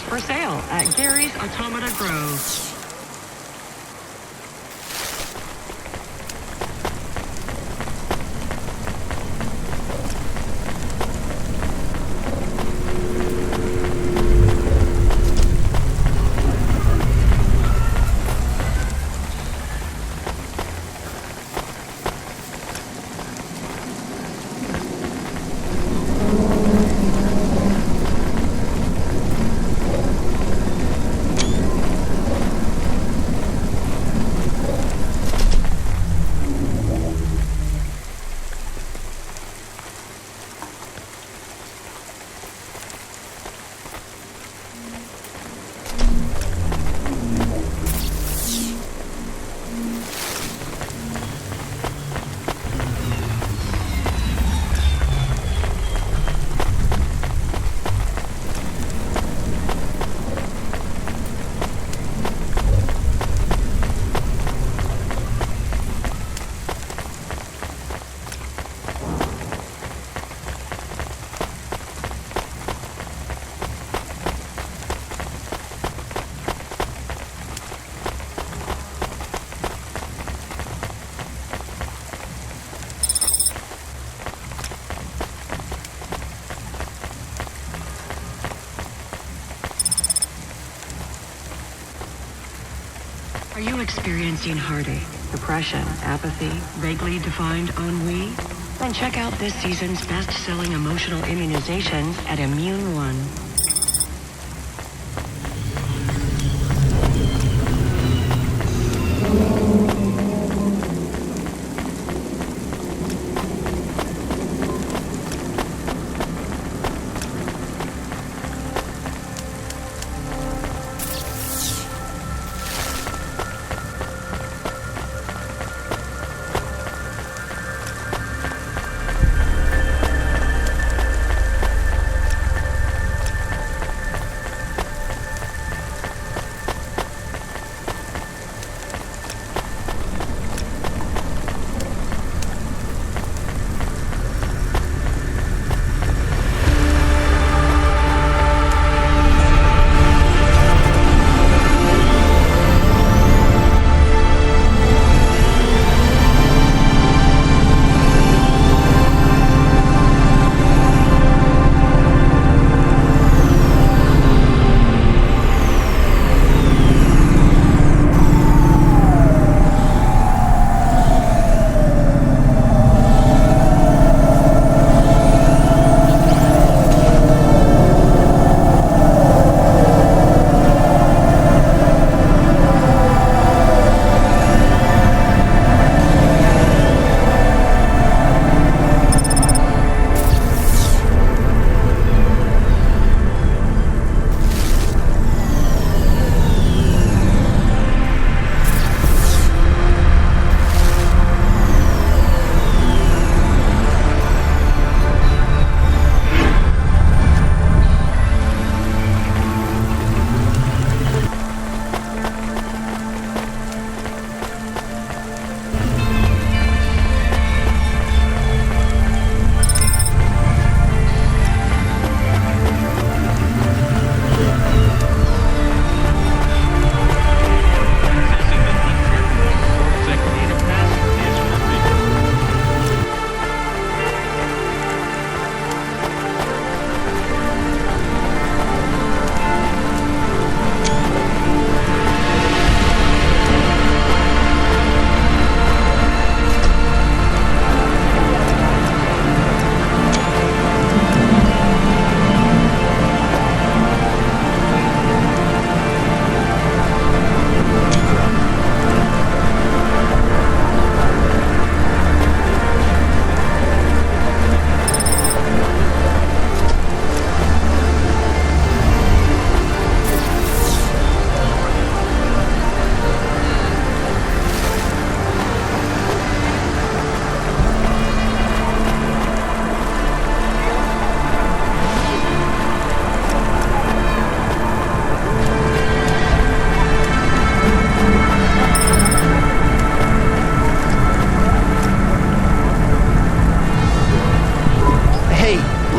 items for sale at Gary's Automata Grove. Are you experiencing heartache, depression, apathy, vaguely defined ennui? Then check out this season's best-selling emotional immunizations at Immune One.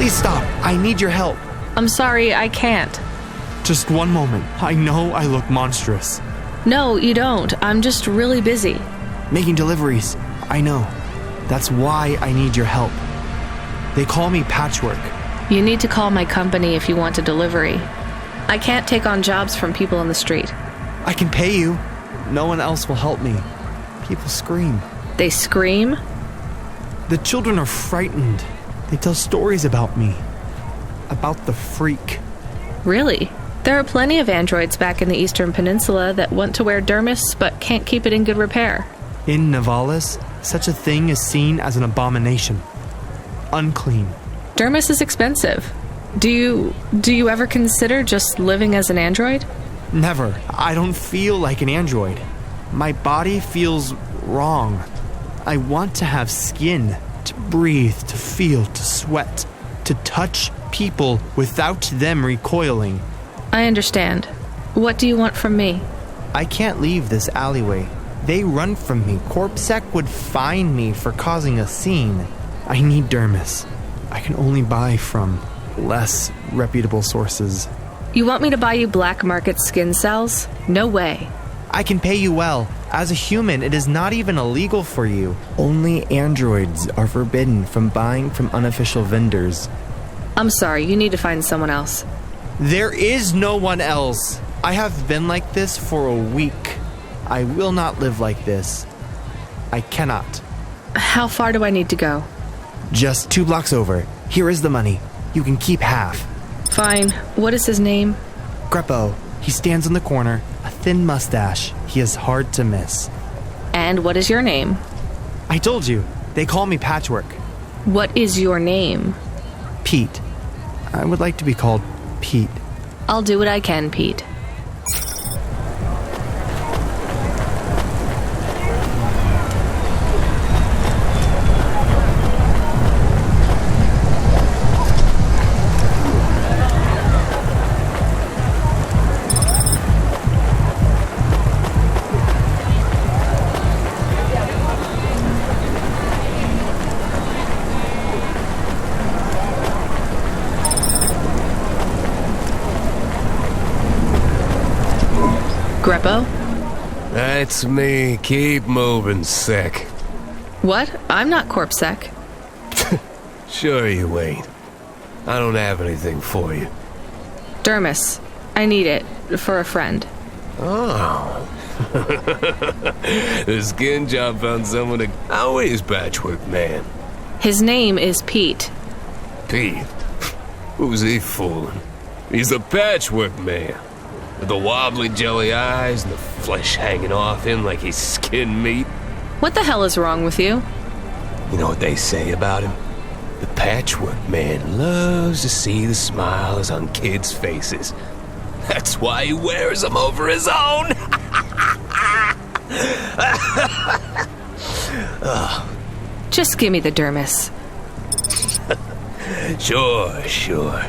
Please stop. I need your help. I'm sorry, I can't. Just one moment. I know I look monstrous. No, you don't. I'm just really busy. Making deliveries. I know. That's why I need your help. They call me Patchwork. You need to call my company if you want a delivery. I can't take on jobs from people on the street. I can pay you. No one else will help me. People scream. They scream? The children are frightened. They tell stories about me. About the freak. Really? There are plenty of androids back in the Eastern Peninsula that want to wear dermis but can't keep it in good repair. In Navalis, such a thing is seen as an abomination. Unclean. Dermis is expensive. Do you ever consider just living as an android? Never. I don't feel like an android. My body feels wrong. I want to have skin, to breathe, to feel, to sweat, to touch people without them recoiling. I understand. What do you want from me? I can't leave this alleyway. They run from me. Corpsec would fine me for causing a scene. I need dermis. I can only buy from less reputable sources. You want me to buy you black market skin cells? No way. I can pay you well. As a human, it is not even illegal for you. Only androids are forbidden from buying from unofficial vendors. I'm sorry, you need to find someone else. There is no one else. I have been like this for a week. I will not live like this. I cannot. How far do I need to go? Just 2 blocks over. Here is the money. You can keep half. Fine. What is his name? Greppo. He stands on the corner, a thin mustache. He is hard to miss. And what is your name? I told you. They call me Patchwork. What is your name? Pete. I would like to be called Pete. I'll do what I can, Pete. Greppo? That's me. Keep moving, Sec. What? I'm not Corpsec. Sure you ain't. I don't have anything for you. Dermis. I need it. For a friend. Oh. The skin job found someone to... How is Patchwork Man? His name is Pete. Pete? Who's he fooling? He's a Patchwork Man. With the wobbly jelly eyes and the flesh hanging off him like he's skin meat. What the hell is wrong with you? You know what they say about him? The Patchwork Man loves to see the smiles on kids' faces. That's why he wears them over his own. Just give me the dermis. Sure.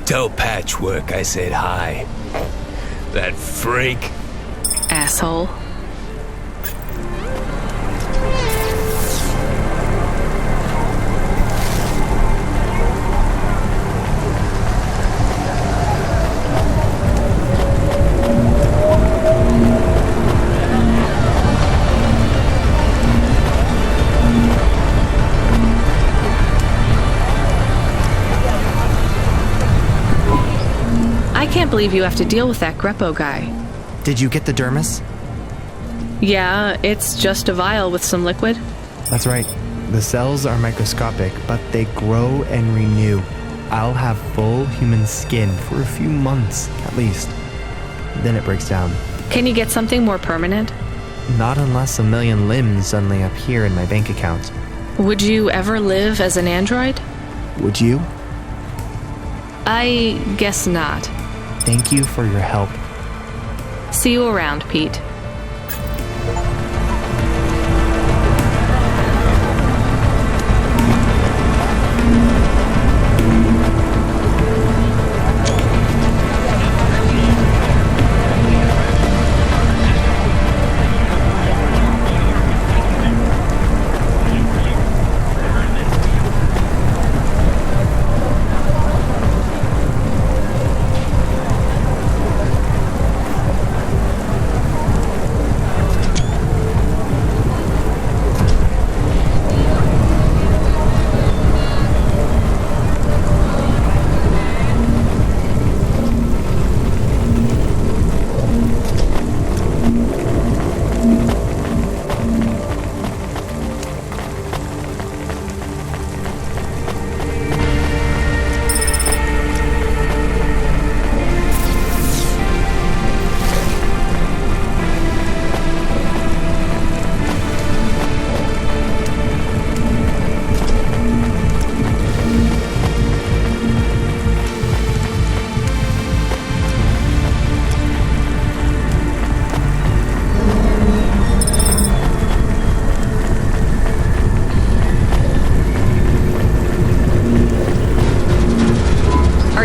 Tell Patchwork I said hi. That freak. Asshole. I can't believe you have to deal with that Greppo guy. Did you get the dermis? Yeah, it's just a vial with some liquid. That's right. The cells are microscopic, but they grow and renew. I'll have full human skin for a few months, at least. Then it breaks down. Can you get something more permanent? Not unless a million limbs suddenly appear in my bank account. Would you ever live as an android? Would you? I guess not. Thank you for your help. See you around, Pete.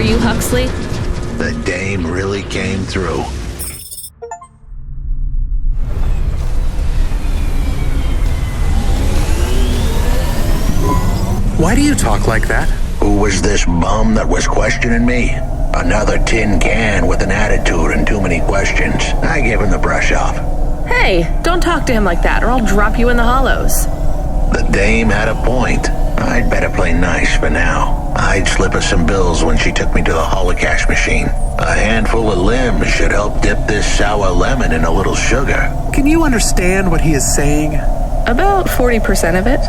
you Huxley? The dame really came through. Why do you talk like that? Who was this bum that was questioning me? Another tin can with an attitude and too many questions. I gave him the brush off. Hey, don't talk to him like that or I'll drop you in the hollows. The dame had a point. I'd better play nice for now. I'd slip her some bills when she took me to the holocaust machine. A handful of limbs should help dip this sour lemon in a little sugar. Can you understand what he is saying? About 40% of it.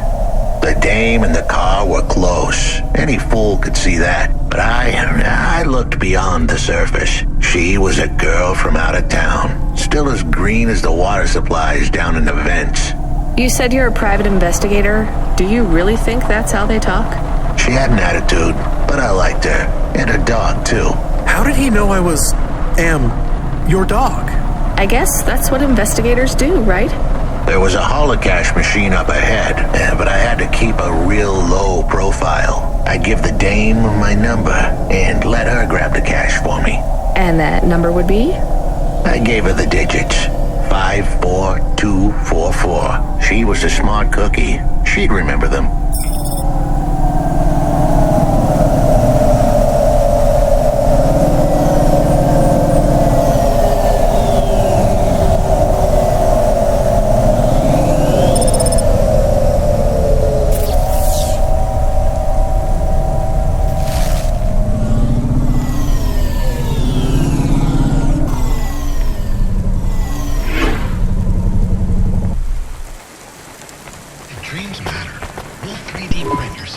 The dame and the car were close. Any fool could see that. But I looked beyond the surface. She was a girl from out of town, still as green as the water supplies down in the vents. You said you're a private investigator. Do you really think that's how they talk? She had an attitude, but I liked her. And her dog, too. How did he know I was, your dog? I guess that's what investigators do, right? There was a holocaust machine up ahead, but I had to keep a real low profile. I'd give the dame my number and let her grab the cash for me. And that number would be? I gave her the digits. 54244. She was a smart cookie. She'd remember them.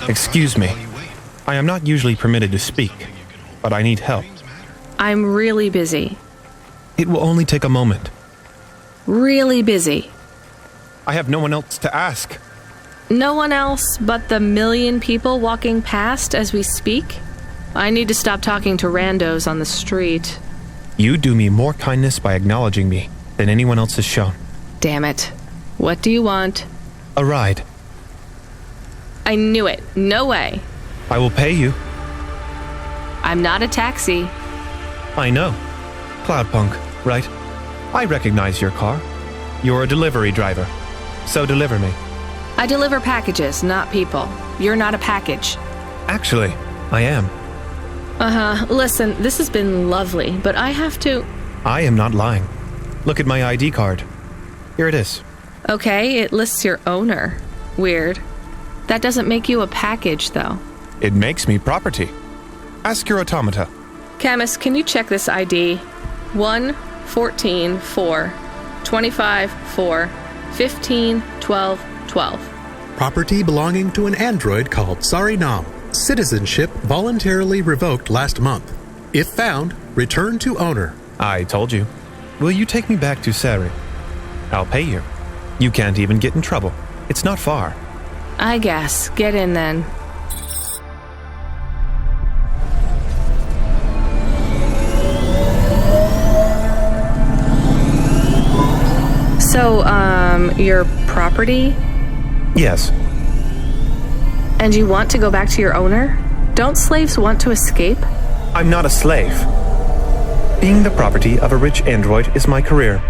Excuse me. I am not usually permitted to speak, but I need help. I'm really busy. It will only take a moment. Really busy. I have no one else to ask. No one else but the million people walking past as we speak? I need to stop talking to randos on the street. You do me more kindness by acknowledging me than anyone else has shown. Damn it. What do you want? A ride. I knew it. No way. I will pay you. I'm not a taxi. I know. Cloudpunk, right? I recognize your car. You're a delivery driver. So deliver me. I deliver packages, not people. You're not a package. Actually, I am. Listen, this has been lovely, but I have to... I am not lying. Look at my ID card. Here it is. Okay, it lists your owner. Weird. That doesn't make you a package, though. It makes me property. Ask your automata. Camus, can you check this ID? 1, 14, 4, 25, 4, 15, 12, 12. Property belonging to an android called Sarinam. Citizenship voluntarily revoked last month. If found, return to owner. I told you. Will you take me back to Sari? I'll pay you. You can't even get in trouble. It's not far. I guess. Get in then. So, your property? Yes. And you want to go back to your owner? Don't slaves want to escape? I'm not a slave. Being the property of a rich android is my career.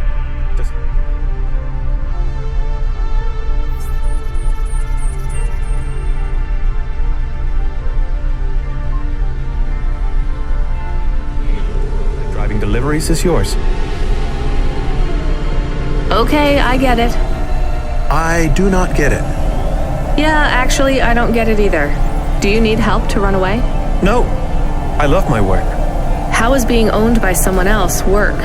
Driving deliveries is yours. Okay, I get it. I do not get it. Yeah, actually, I don't get it either. Do you need help to run away? No. I love my work. How is being owned by someone else work?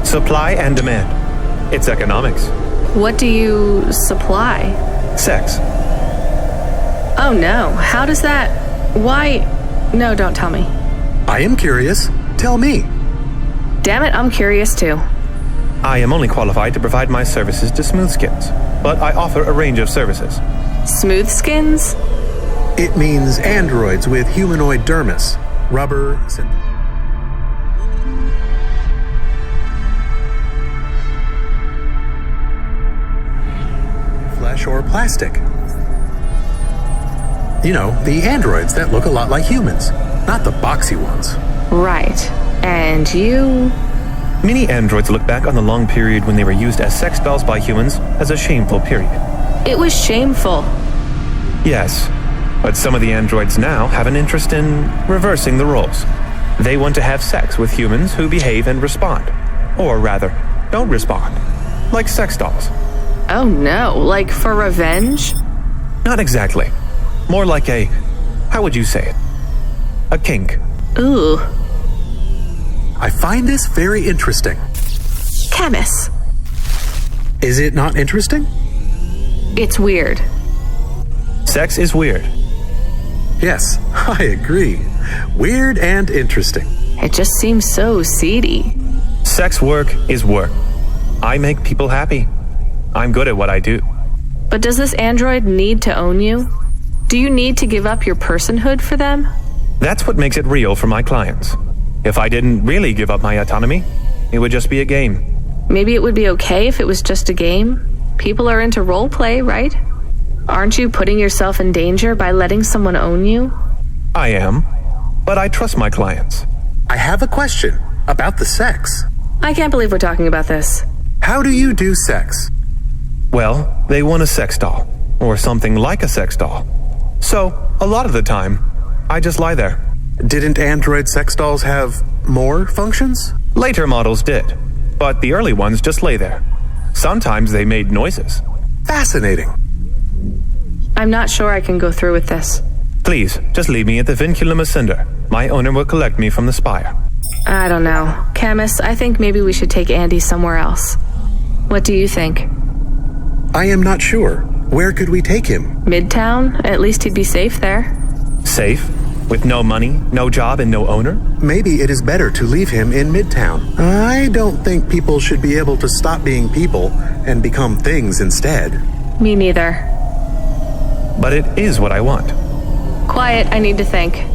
Supply and demand. It's economics. What do you supply? Sex. Oh no, how does that... Why... No, don't tell me. I am curious. Tell me. Damn it, I'm curious too. I am only qualified to provide my services to Smoothskins, but I offer a range of services. Smooth skins? It means androids with humanoid dermis. Rubber, flesh or plastic. You know, the androids that look a lot like humans, not the boxy ones. Right. And you... Many androids look back on the long period when they were used as sex dolls by humans as a shameful period. It was shameful. Yes, but some of the androids now have an interest in reversing the roles. They want to have sex with humans who behave and respond. Or rather, don't respond. Like sex dolls. Oh no, like for revenge? Not exactly. More like a... how would you say it? A kink. Ooh. I find this very interesting. Chemist. Is it not interesting? It's weird. Sex is weird. Yes, I agree. Weird and interesting. It just seems so seedy. Sex work is work. I make people happy. I'm good at what I do. But does this android need to own you? Do you need to give up your personhood for them? That's what makes it real for my clients. If I didn't really give up my autonomy, it would just be a game. Maybe it would be okay if it was just a game. People are into role play, right? Aren't you putting yourself in danger by letting someone own you? I am, but I trust my clients. I have a question about the sex. I can't believe we're talking about this. How do you do sex? Well, they want a sex doll, or something like a sex doll. So, a lot of the time, I just lie there. Didn't android sex dolls have more functions? Later models did, but the early ones just lay there. Sometimes they made noises. Fascinating. I'm not sure I can go through with this. Please, just leave me at the Vinculum Ascender. My owner will collect me from the spire. I don't know. Camus, I think maybe we should take Andy somewhere else. What do you think? I am not sure. Where could we take him? Midtown? At least he'd be safe there. Safe? With no money, no job, and no owner? Maybe it is better to leave him in Midtown. I don't think people should be able to stop being people and become things instead. Me neither. But it is what I want. Quiet, I need to think.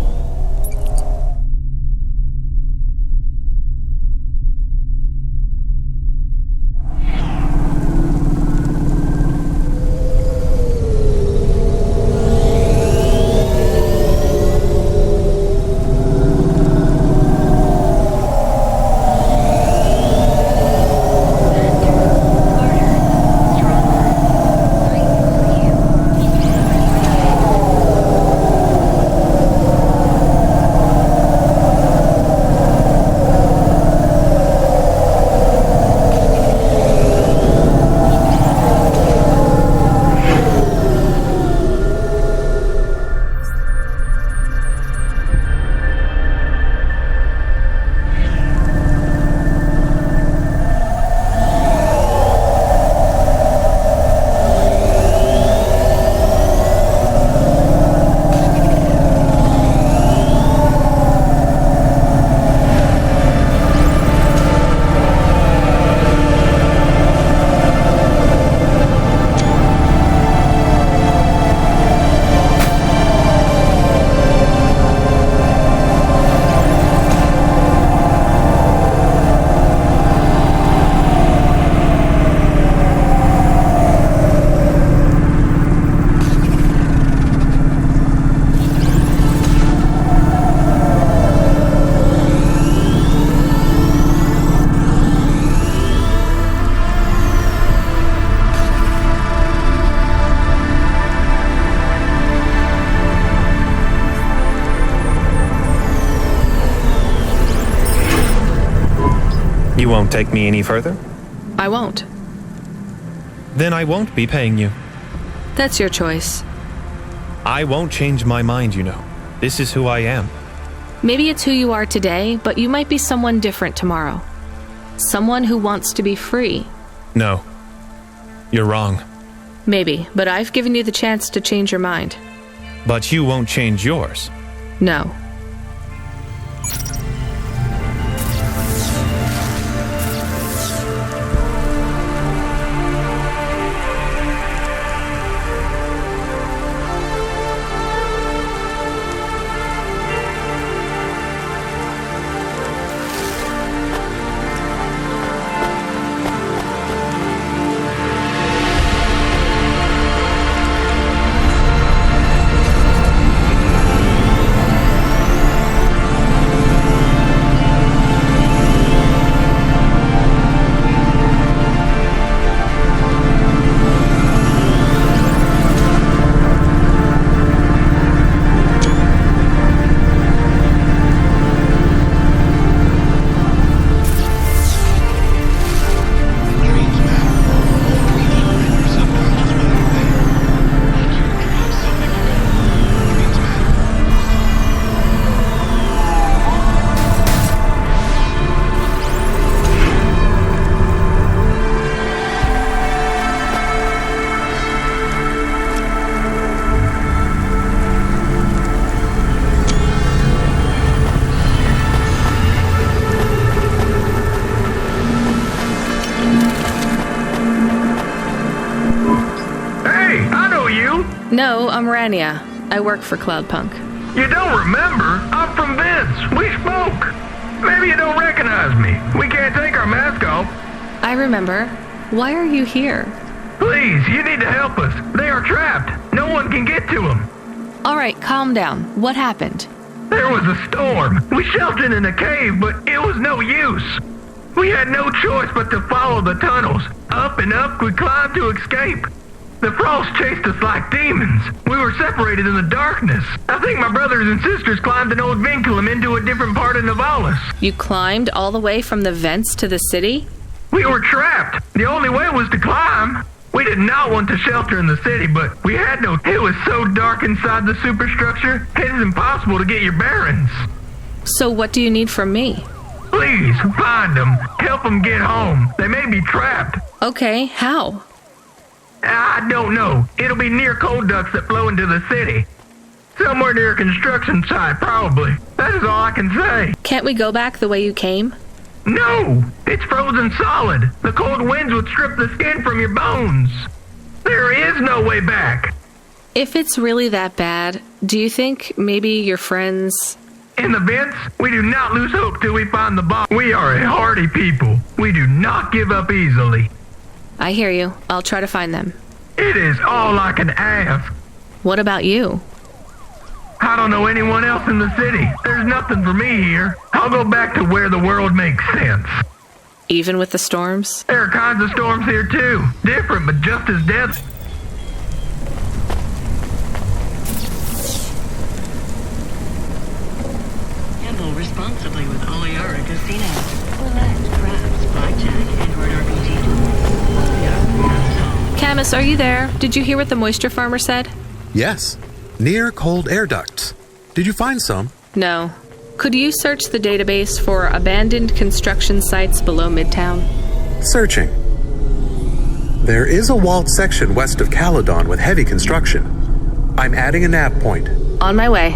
You won't take me any further? I won't. Then I won't be paying you. That's your choice. I won't change my mind, you know. This is who I am. Maybe it's who you are today, but you might be someone different tomorrow. Someone who wants to be free. No. You're wrong. Maybe, but I've given you the chance to change your mind. But you won't change yours. No. Hey, I know you. No, I'm Rania. I work for Cloudpunk. You don't remember? I'm from Vince. We spoke. Maybe you don't recognize me. We can't take our mask off. I remember. Why are you here? Please, you need to help us. They are trapped. No one can get to them. All right, calm down. What happened? There was a storm. We sheltered in a cave, but it was no use. We had no choice but to follow the tunnels. Up and up we climbed to escape. The frost chased us like demons. We were separated in the darkness. I think my brothers and sisters climbed an old vinculum into a different part of Navalis. You climbed all the way from the vents to the city? We were trapped. The only way was to climb. We did not want to shelter in the city, but we had no... It was so dark inside the superstructure, it is impossible to get your bearings. So what do you need from me? Please, find them. Help them get home. They may be trapped. Okay, how? I don't know. It'll be near coal ducts that flow into the city. Somewhere near a construction site, probably. That is all I can say. Can't we go back the way you came? No! It's frozen solid. The cold winds would strip the skin from your bones. There is no way back. If it's really that bad, do you think maybe your friends... In the vents, we do not lose hope till we find the bomb. We are a hardy people. We do not give up easily. I hear you. I'll try to find them. It is all I can ask. What about you? I don't know anyone else in the city. There's nothing for me here. I'll go back to where the world makes sense. Even with the storms? There are kinds of storms here too. Different, but just as deadly. Gamble responsibly with Oliara Casino. Roulette, craps, blackjack, Android RPG. Camus, are you there? Did you hear what the moisture farmer said? Yes. Near cold air ducts. Did you find some? No. Could you search the database for abandoned construction sites below Midtown? Searching. There is a walled section west of Caledon with heavy construction. I'm adding a nav point. On my way.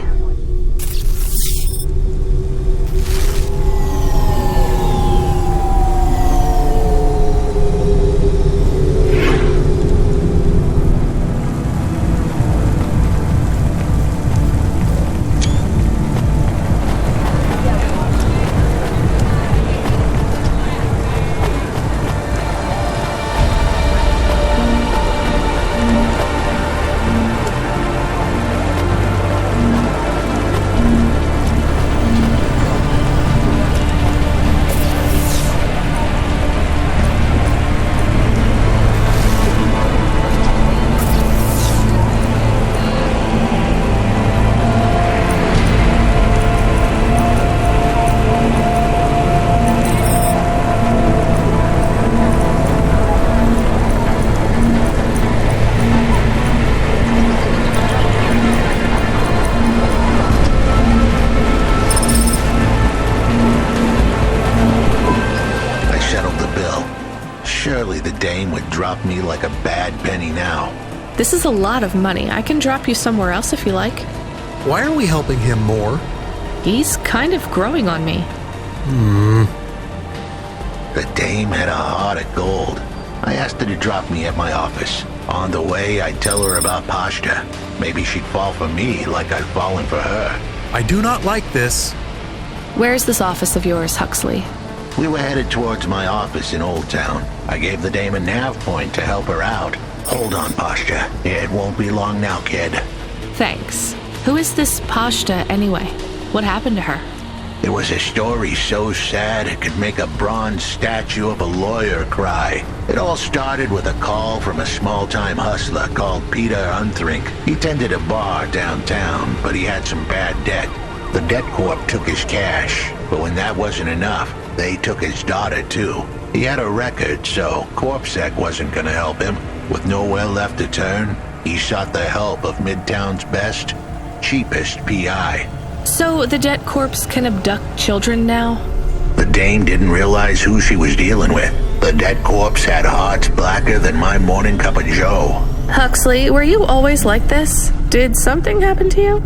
Surely the dame would drop me like a bad penny now. This is a lot of money. I can drop you somewhere else if you like. Why are we helping him more? He's kind of growing on me. The dame had a heart of gold. I asked her to drop me at my office. On the way, I'd tell her about Pashta. Maybe she'd fall for me like I'd fallen for her. I do not like this. Where's this office of yours, Huxley? We were headed towards my office in Old Town. I gave the dame a nav point to help her out. Hold on, Pashta. It won't be long now, kid. Thanks. Who is this Pashta anyway? What happened to her? It was a story so sad it could make a bronze statue of a lawyer cry. It all started with a call from a small-time hustler called Peter Unthrink. He tended a bar downtown, but he had some bad debt. The debt corp took his cash, but when that wasn't enough, they took his daughter too. He had a record, so CorpSec wasn't gonna help him. With nowhere left to turn, he sought the help of Midtown's best, cheapest PI. So the debt corpse can abduct children now? The dame didn't realize who she was dealing with. The dead corpse had hearts blacker than my morning cup of joe. Huxley, were you always like this? Did something happen to you?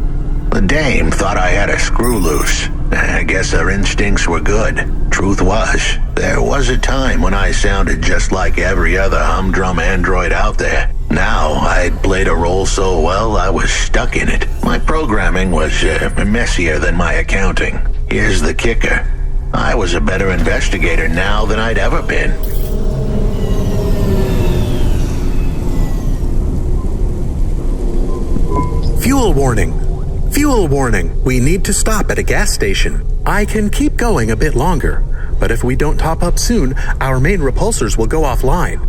The dame thought I had a screw loose. I guess her instincts were good. Truth was, there was a time when I sounded just like every other humdrum android out there. Now, I'd played a role so well I was stuck in it. My programming was messier than my accounting. Here's the kicker. I was a better investigator now than I'd ever been. Fuel warning. Fuel warning. We need to stop at a gas station. I can keep going a bit longer, but if we don't top up soon, our main repulsors will go offline.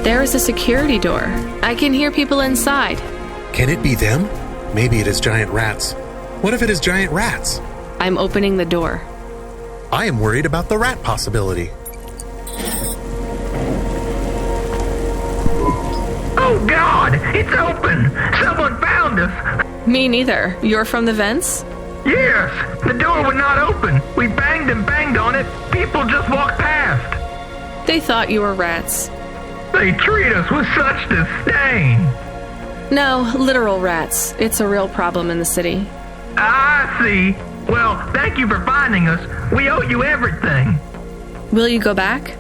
There is a security door. I can hear people inside. Can it be them? Maybe it is giant rats. What if it is giant rats? I'm opening the door. I am worried about the rat possibility. Oh God, it's open! Someone found us! Me neither. You're from the vents? Yes, the door would not open. We banged and banged on it. People just walked past. They thought you were rats. They treat us with such disdain. No, literal rats. It's a real problem in the city. I see. Well, thank you for finding us. We owe you everything. Will you go back?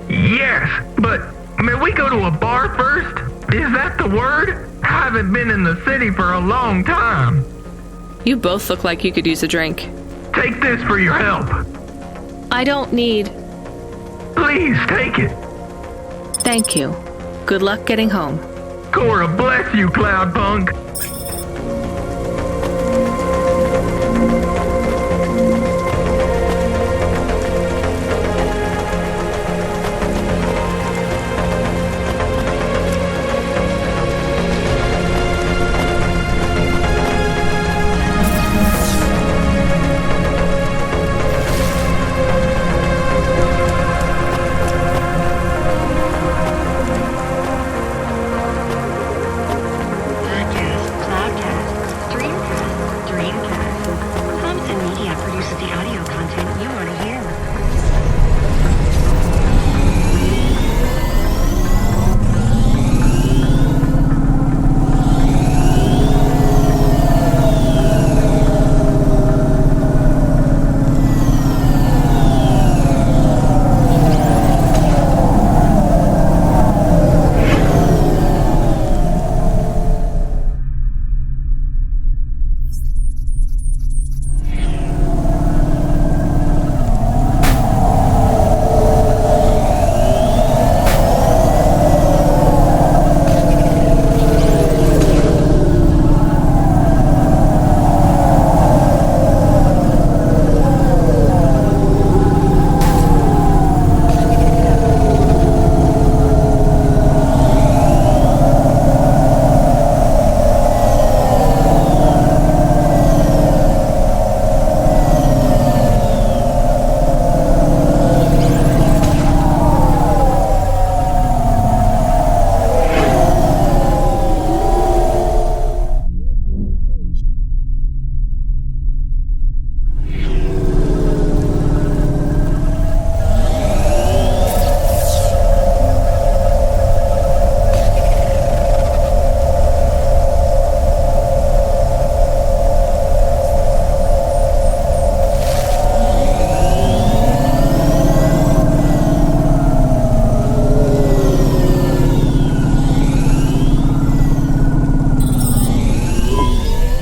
Yes, but may we go to a bar first? Is that the word? I haven't been in the city for a long time. You both look like you could use a drink. Take this for your help. I don't need. Please take it. Thank you. Good luck getting home. Cora bless you, Cloudpunk.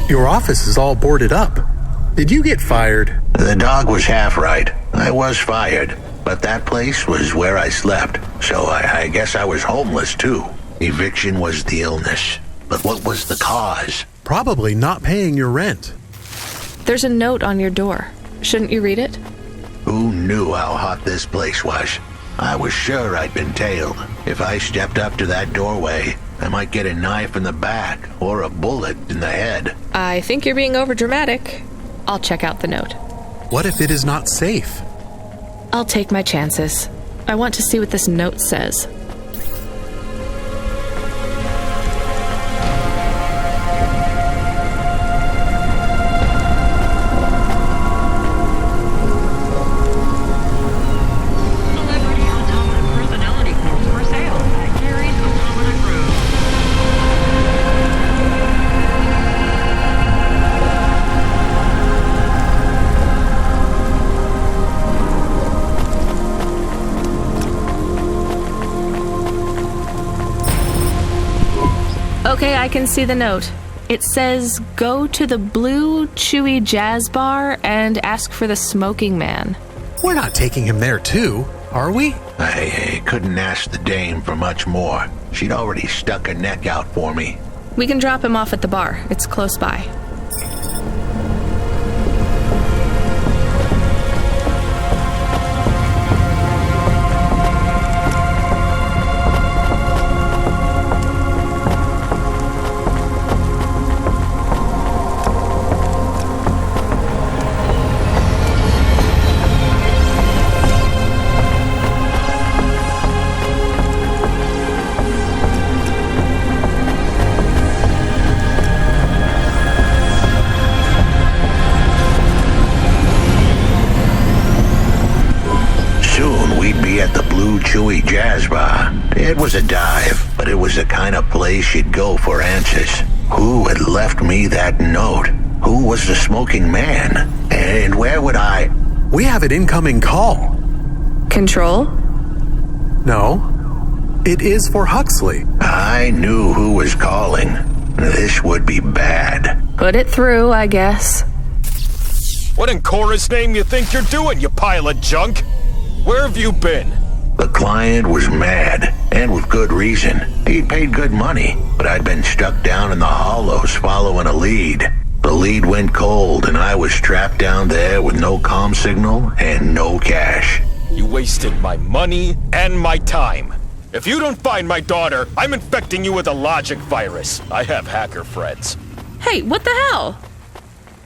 Your office is all boarded up. Did you get fired? The dog was half right. I was fired. But that place was where I slept. So I guess I was homeless too. Eviction was the illness. But what was the cause? Probably not paying your rent. There's a note on your door. Shouldn't you read it? Who knew how hot this place was? I was sure I'd been tailed. If I stepped up to that doorway, I might get a knife in the back or a bullet in the head. I think you're being overdramatic. I'll check out the note. What if it is not safe? I'll take my chances. I want to see what this note says. Celebrity Automata personality quotes for sale at Gary's Automata Group. Okay, I can see the note. It says, go to the Blue Chewy Jazz Bar and ask for the smoking man. We're not taking him there too, are we? I couldn't ask the dame for much more. She'd already stuck her neck out for me. We can drop him off at the bar. It's close by. Chewy Jazz Bar. It was a dive, but it was the kind of place you'd go for answers. Who had left me that note? Who was the smoking man? And where would I... We have an incoming call. Control? No. It is for Huxley. I knew who was calling. This would be bad. Put it through, I guess. What in Cora's name you think you're doing, you pile of junk? Where have you been? The client was mad, and with good reason. He'd paid good money, but I'd been stuck down in the hollows following a lead. The lead went cold, and I was trapped down there with no comm signal and no cash. You wasted my money and my time. If you don't find my daughter, I'm infecting you with a logic virus. I have hacker friends. Hey, what the hell?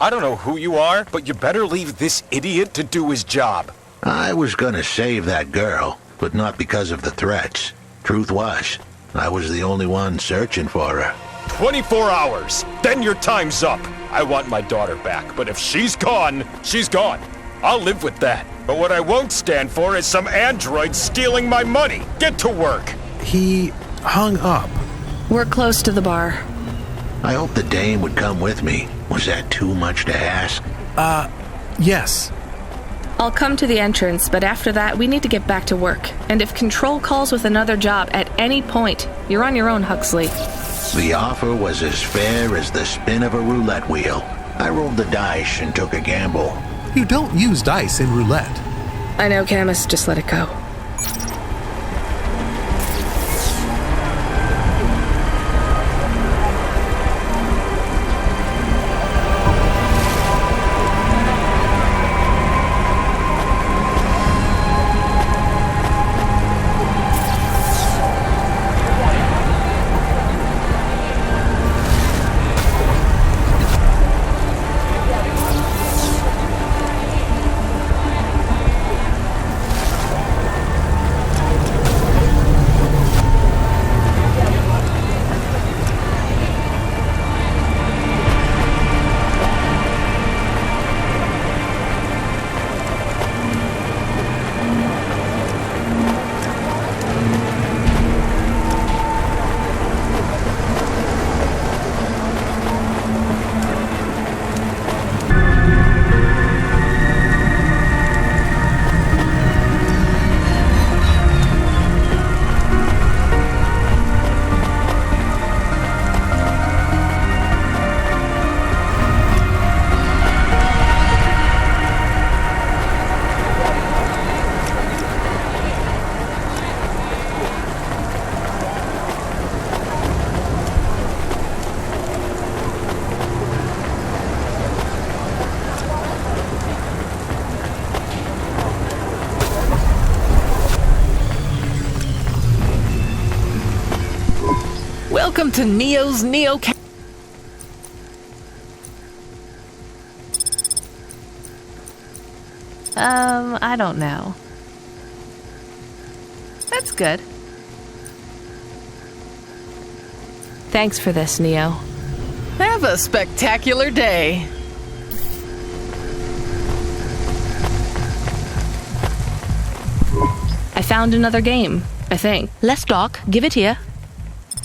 I don't know who you are, but you better leave this idiot to do his job. I was gonna save that girl, but not because of the threats. Truth was, I was the only one searching for her. 24 hours, then your time's up. I want my daughter back, but if she's gone, she's gone. I'll live with that. But what I won't stand for is some android stealing my money. Get to work. He hung up. We're close to the bar. I hope the dame would come with me. Was that too much to ask? Yes. I'll come to the entrance, but after that, we need to get back to work. And if Control calls with another job at any point, you're on your own, Huxley. The offer was as fair as the spin of a roulette wheel. I rolled the dice and took a gamble. You don't use dice in roulette. I know, Camus, just let it go. Welcome to Neo's Neo. I don't know. That's good. Thanks for this, Neo. Have a spectacular day. I found another game, I think. Let's talk. Give it here.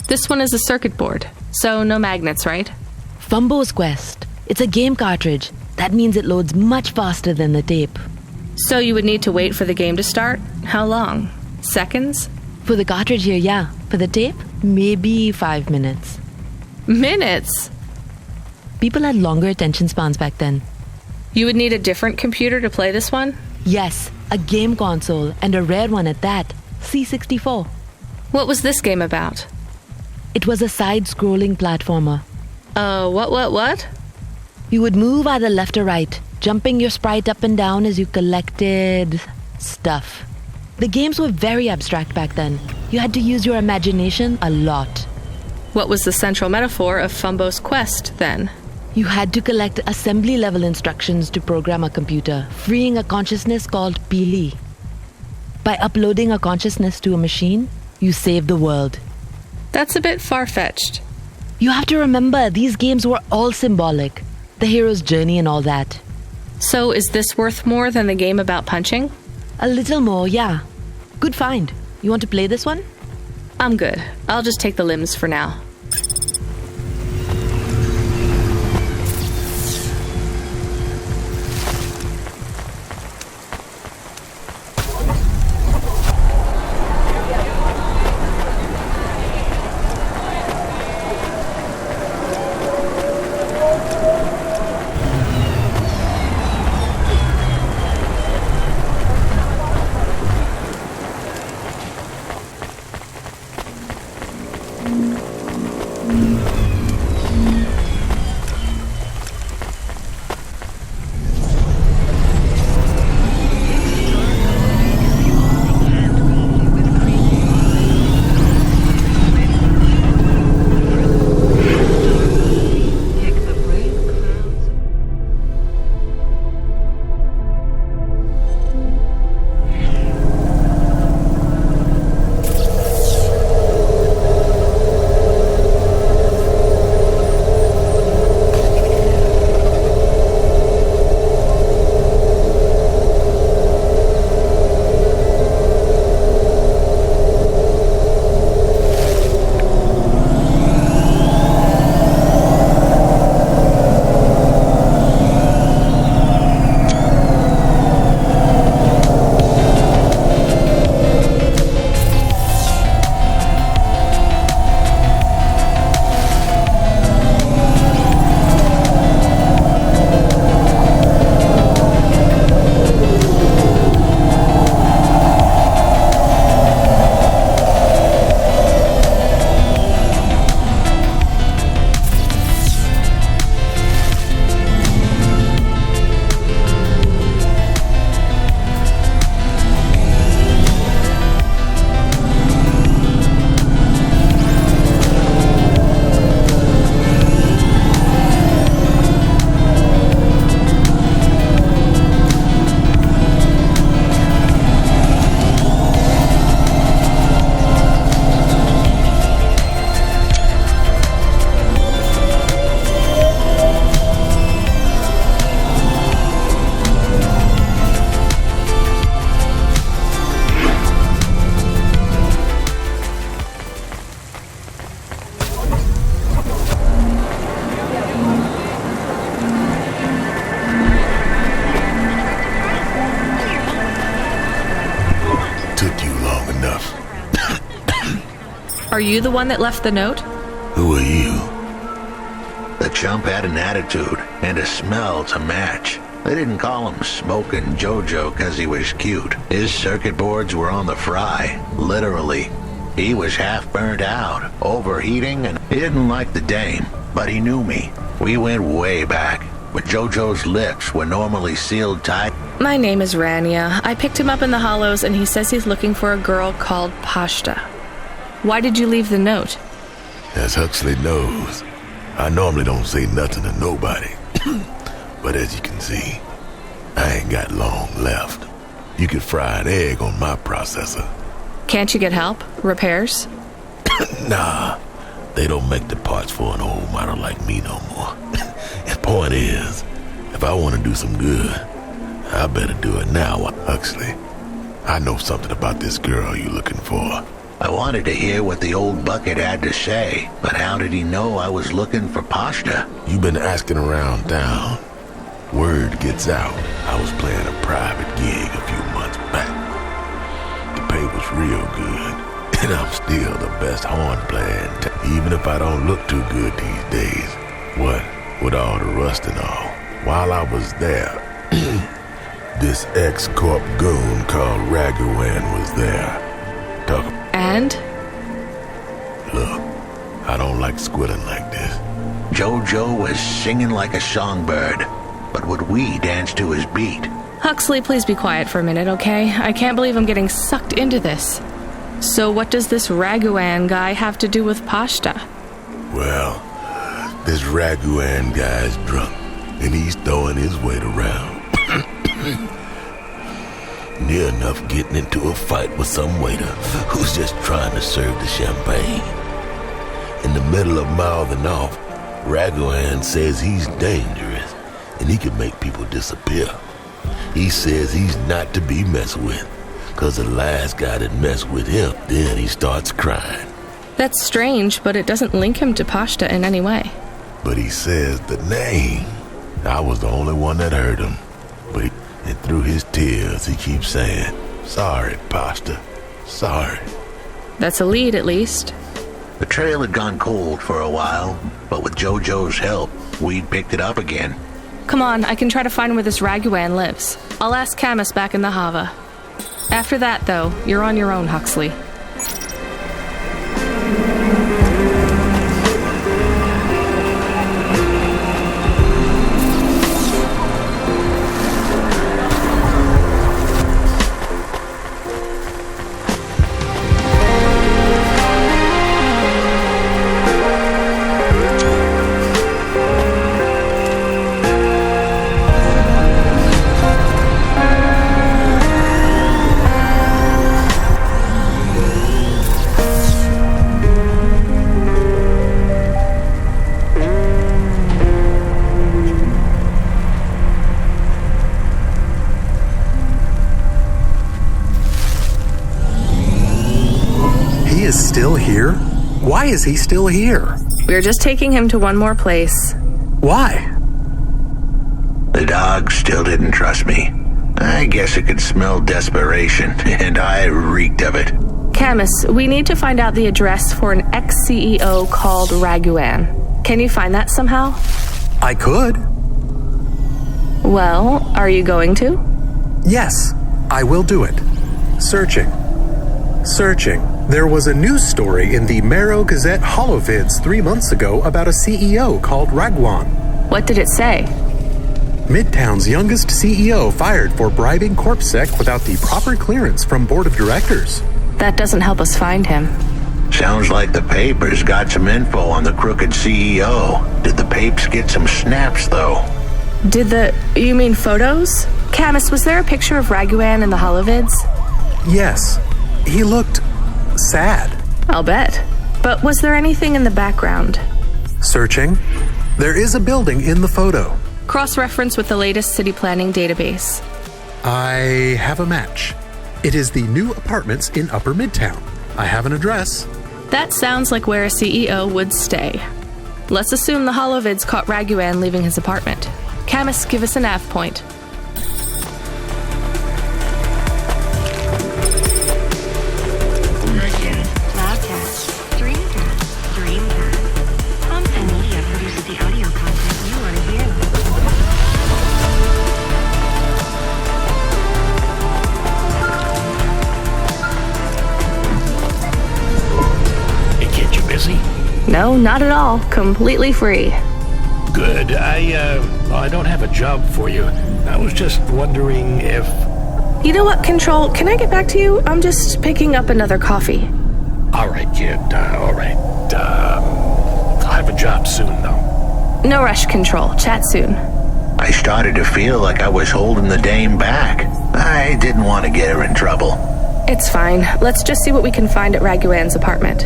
This one is a circuit board, so no magnets, right? Fumbo's Quest. It's a game cartridge. That means it loads much faster than the tape. So you would need to wait for the game to start? How long? Seconds? For the cartridge here, yeah. For the tape, maybe 5 minutes. Minutes? People had longer attention spans back then. You would need a different computer to play this one? Yes, a game console, and a rare one at that. C64. What was this game about? It was a side-scrolling platformer. What? You would move either left or right, jumping your sprite up and down as you collected stuff. The games were very abstract back then. You had to use your imagination a lot. What was the central metaphor of Fumbo's Quest, then? You had to collect assembly-level instructions to program a computer, freeing a consciousness called Pili. By uploading a consciousness to a machine, you save the world. That's a bit far-fetched. You have to remember, these games were all symbolic. The hero's journey and all that. So is this worth more than the game about punching? A little more, yeah. Good find. You want to play this one? I'm good. I'll just take the limbs for now. Are you the one that left the note? Who are you? The chump had an attitude and a smell to match. They didn't call him Smokin' Jojo because he was cute. His circuit boards were on the fry, literally. He was half burnt out, overheating, and he didn't like the dame, but he knew me. We went way back, but Jojo's lips were normally sealed tight. My name is Rania. I picked him up in the Hollows, and he says he's looking for a girl called Pashta. Why did you leave the note? As Huxley knows, I normally don't say nothing to nobody. But as you can see, I ain't got long left. You could fry an egg on my processor. Can't you get help? Repairs? Nah, they don't make the parts for an old model like me no more. The point is, if I want to do some good, I better do it now, Huxley. I know something about this girl you're looking for. I wanted to hear what the old bucket had to say, but how did he know I was looking for pasta? You've been asking around town. Word gets out, I was playing a private gig a few months back. The pay was real good, and I'm still the best horn player in town, even if I don't look too good these days. What, with all the rust and all? While I was there, this ex-corp goon called Ragawan was there. And? Look, I don't like squilling like this. Jojo was singing like a songbird, but would we dance to his beat? Huxley, please be quiet for a minute, okay? I can't believe I'm getting sucked into this. So what does this Ragawan guy have to do with pasta? Well, this Ragawan guy's drunk, and he's throwing his weight around. Near enough getting into a fight with some waiter who's just trying to serve the champagne. In the middle of mouthing off, Ragawan says he's dangerous and he can make people disappear. He says he's not to be messed with, cause the last guy that messed with him, then he starts crying. That's strange, but it doesn't link him to pasta in any way. But he says the name. I was the only one that heard him. And through his tears, he keeps saying, "Sorry, pasta. Sorry." That's a lead, at least. The trail had gone cold for a while, but with Jojo's help, we'd picked it up again. Come on, I can try to find where this Ragawan lives. I'll ask Camus back in the Hava. After that, though, you're on your own, Huxley. Still here? Why is he still here? We're just taking him to one more place. Why? The dog still didn't trust me. I guess it could smell desperation, and I reeked of it. Camus, we need to find out the address for an ex-CEO called Ragawan. Can you find that somehow? I could. Well, are you going to? Yes, I will do it. Searching. There was a news story in the Marrow Gazette Holovids 3 months ago about a CEO called Ragawan. What did it say? Midtown's youngest CEO fired for bribing CorpSec without the proper clearance from board of directors. That doesn't help us find him. Sounds like the papers got some info on the crooked CEO. Did the papes get some snaps, though? You mean photos? Camus, was there a picture of Ragawan in the Holovids? Yes. He looked sad. I'll bet. But was there anything in the background? Searching. There is a building in the photo. Cross-reference with the latest city planning database. I have a match. It is the new apartments in Upper Midtown. I have an address. That sounds like where a CEO would stay. Let's assume the Holovids caught Ragawan leaving his apartment. Camus, give us a nav point. No, not at all. Completely free. Good. I don't have a job for you. I was just wondering if... You know what, Control? Can I get back to you? I'm just picking up another coffee. All right, kid. All right. I'll have a job soon, though. No rush, Control. Chat soon. I started to feel like I was holding the dame back. I didn't want to get her in trouble. It's fine. Let's just see what we can find at Raguan's apartment.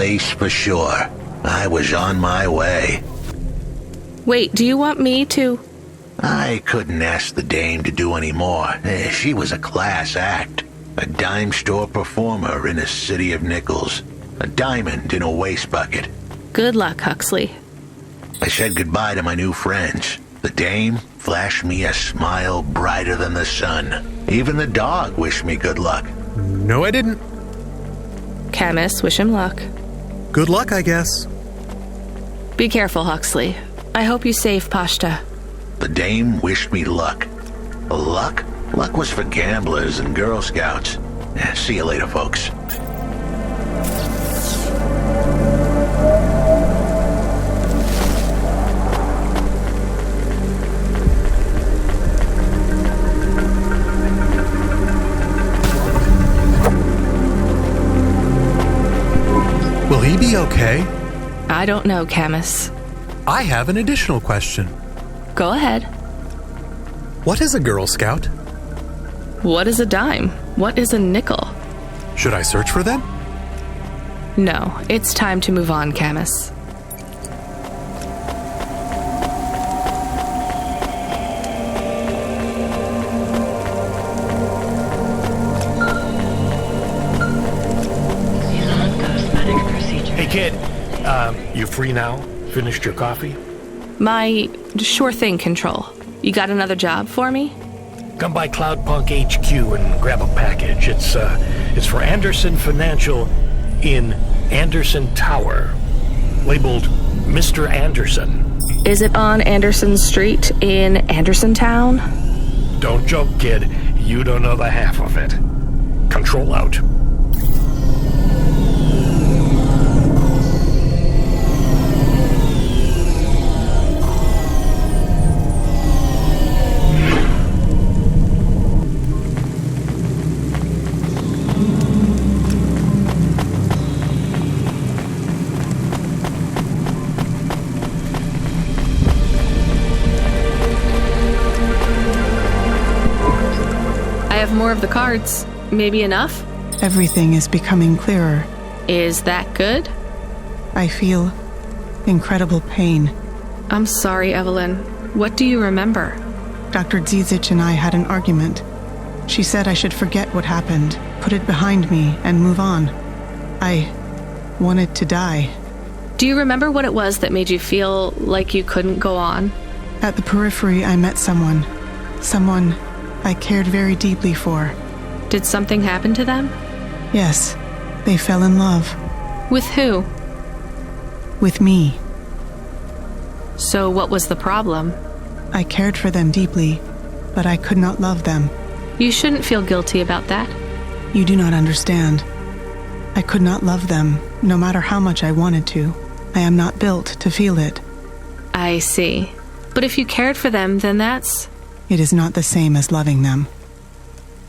face for sure. I was on my way. Wait, do you want me to... I couldn't ask the dame to do any more. She was a class act. A dime store performer in a city of nickels. A diamond in a waste bucket. Good luck, Huxley. I said goodbye to my new friends. The dame flashed me a smile brighter than the sun. Even the dog wished me good luck. No, I didn't. Camus, wish him luck. Good luck, I guess. Be careful, Huxley. I hope you save Pashta. The dame wished me luck. Luck? Luck was for gamblers and Girl Scouts. See you later, folks. Will he be okay? I don't know, Camus. I have an additional question. Go ahead. What is a Girl Scout? What is a dime? What is a nickel? Should I search for them? No, it's time to move on, Camus. Hey, kid. You free now? Finished your coffee? My sure thing control. You got another job for me? Come by Cloudpunk HQ and grab a package. It's for Anderson Financial in Anderson Tower, labeled Mr. Anderson. Is it on Anderson Street in Anderson Town? Don't joke, kid. You don't know the half of it. Control out. More of the cards. Maybe enough? Everything is becoming clearer. Is that good? I feel incredible pain. I'm sorry, Evelyn. What do you remember? Dr. Dzizic and I had an argument. She said I should forget what happened, put it behind me, and move on. I wanted to die. Do you remember what it was that made you feel like you couldn't go on? At the periphery, I met someone I cared very deeply for. Did something happen to them? Yes, they fell in love. With who? With me. So what was the problem? I cared for them deeply, but I could not love them. You shouldn't feel guilty about that. You do not understand. I could not love them, no matter how much I wanted to. I am not built to feel it. I see. But if you cared for them, then that's... It is not the same as loving them.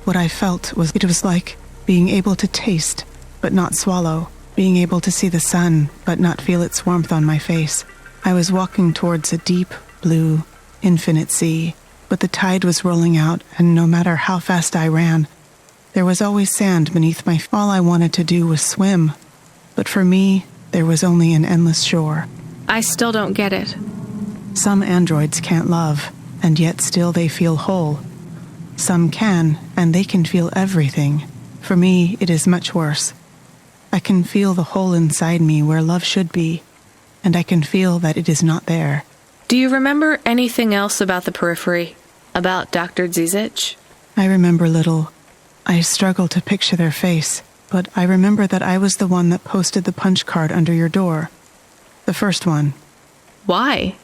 What I felt was it was like being able to taste, but not swallow, being able to see the sun, but not feel its warmth on my face. I was walking towards a deep, blue, infinite sea, but the tide was rolling out, and no matter how fast I ran, there was always sand beneath my feet. All I wanted to do was swim, but for me, there was only an endless shore. I still don't get it. Some androids can't love, and yet still they feel whole. Some can, and they can feel everything. For me, it is much worse. I can feel the hole inside me where love should be, and I can feel that it is not there. Do you remember anything else about the periphery? About Dr. Dzizic? I remember little. I struggle to picture their face, but I remember that I was the one that posted the punch card under your door. The first one. Why?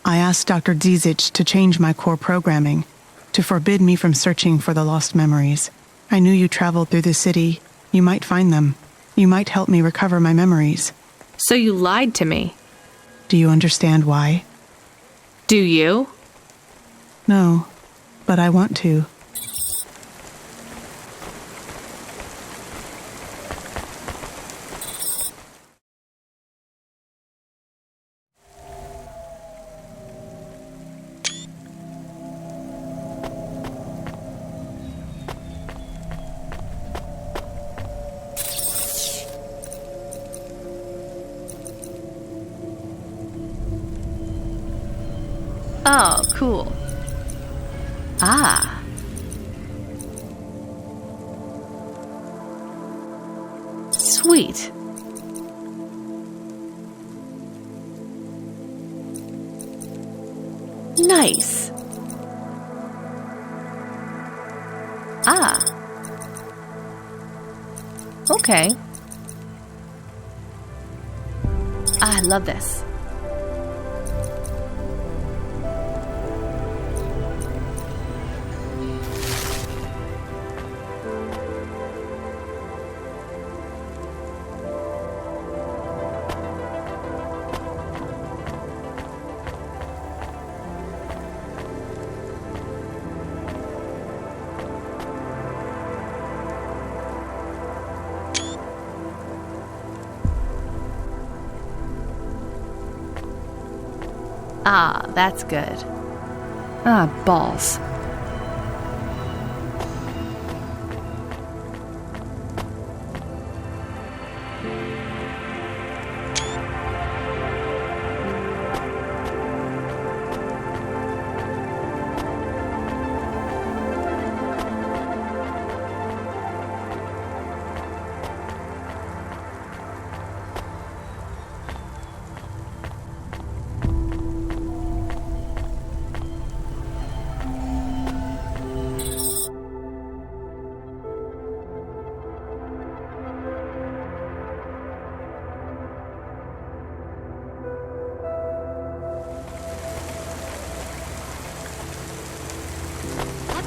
I asked Dr. Dzizic to change my core programming, to forbid me from searching for the lost memories. I knew you traveled through the city. You might find them. You might help me recover my memories. So you lied to me. Do you understand why? Do you? No, but I want to. Oh, cool. Ah. Sweet. Nice. Ah. Okay. I love this. Ah, that's good. Ah, balls.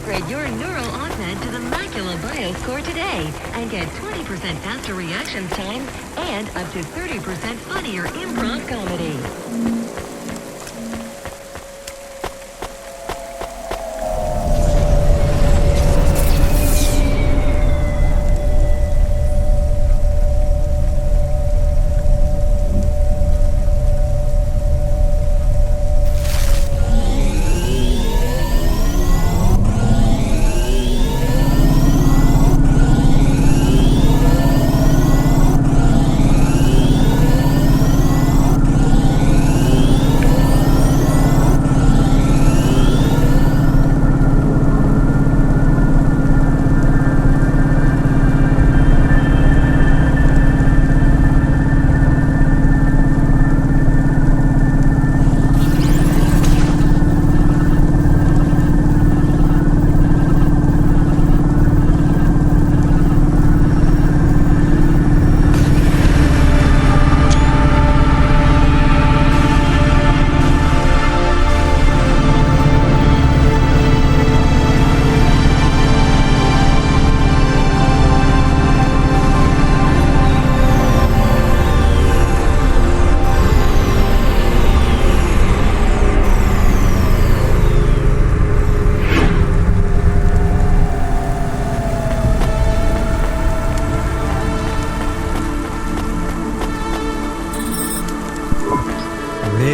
Upgrade your neural augment to the Macula BioScore today and get 20% faster reaction time and up to 30% funnier improv comedy.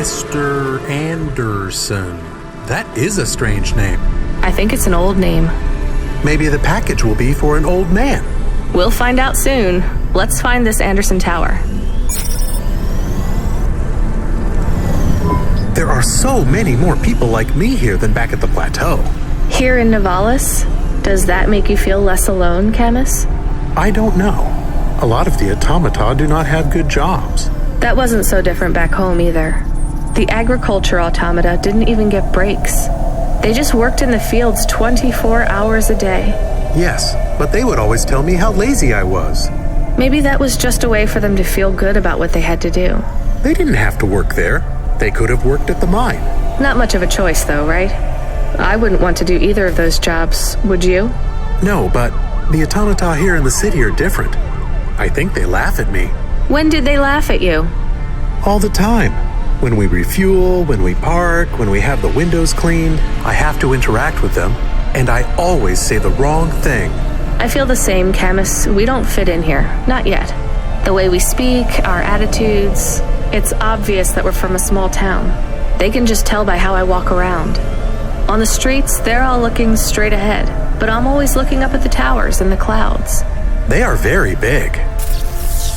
Mr. Anderson. That is a strange name. I think it's an old name. Maybe the package will be for an old man. We'll find out soon. Let's find this Anderson Tower. There are so many more people like me here than back at the plateau. Here in Nivalis? Does that make you feel less alone, Camus? I don't know. A lot of the automata do not have good jobs. That wasn't so different back home either. The agriculture automata didn't even get breaks. They just worked in the fields 24 hours a day. Yes, but they would always tell me how lazy I was. Maybe that was just a way for them to feel good about what they had to do. They didn't have to work there. They could have worked at the mine. Not much of a choice though, right? I wouldn't want to do either of those jobs, would you? No, but the automata here in the city are different. I think they laugh at me. When did they laugh at you? All the time. When we refuel, when we park, when we have the windows cleaned, I have to interact with them, and I always say the wrong thing. I feel the same, Camus. We don't fit in here. Not yet. The way we speak, our attitudes, it's obvious that we're from a small town. They can just tell by how I walk around. On the streets, they're all looking straight ahead, but I'm always looking up at the towers and the clouds. They are very big.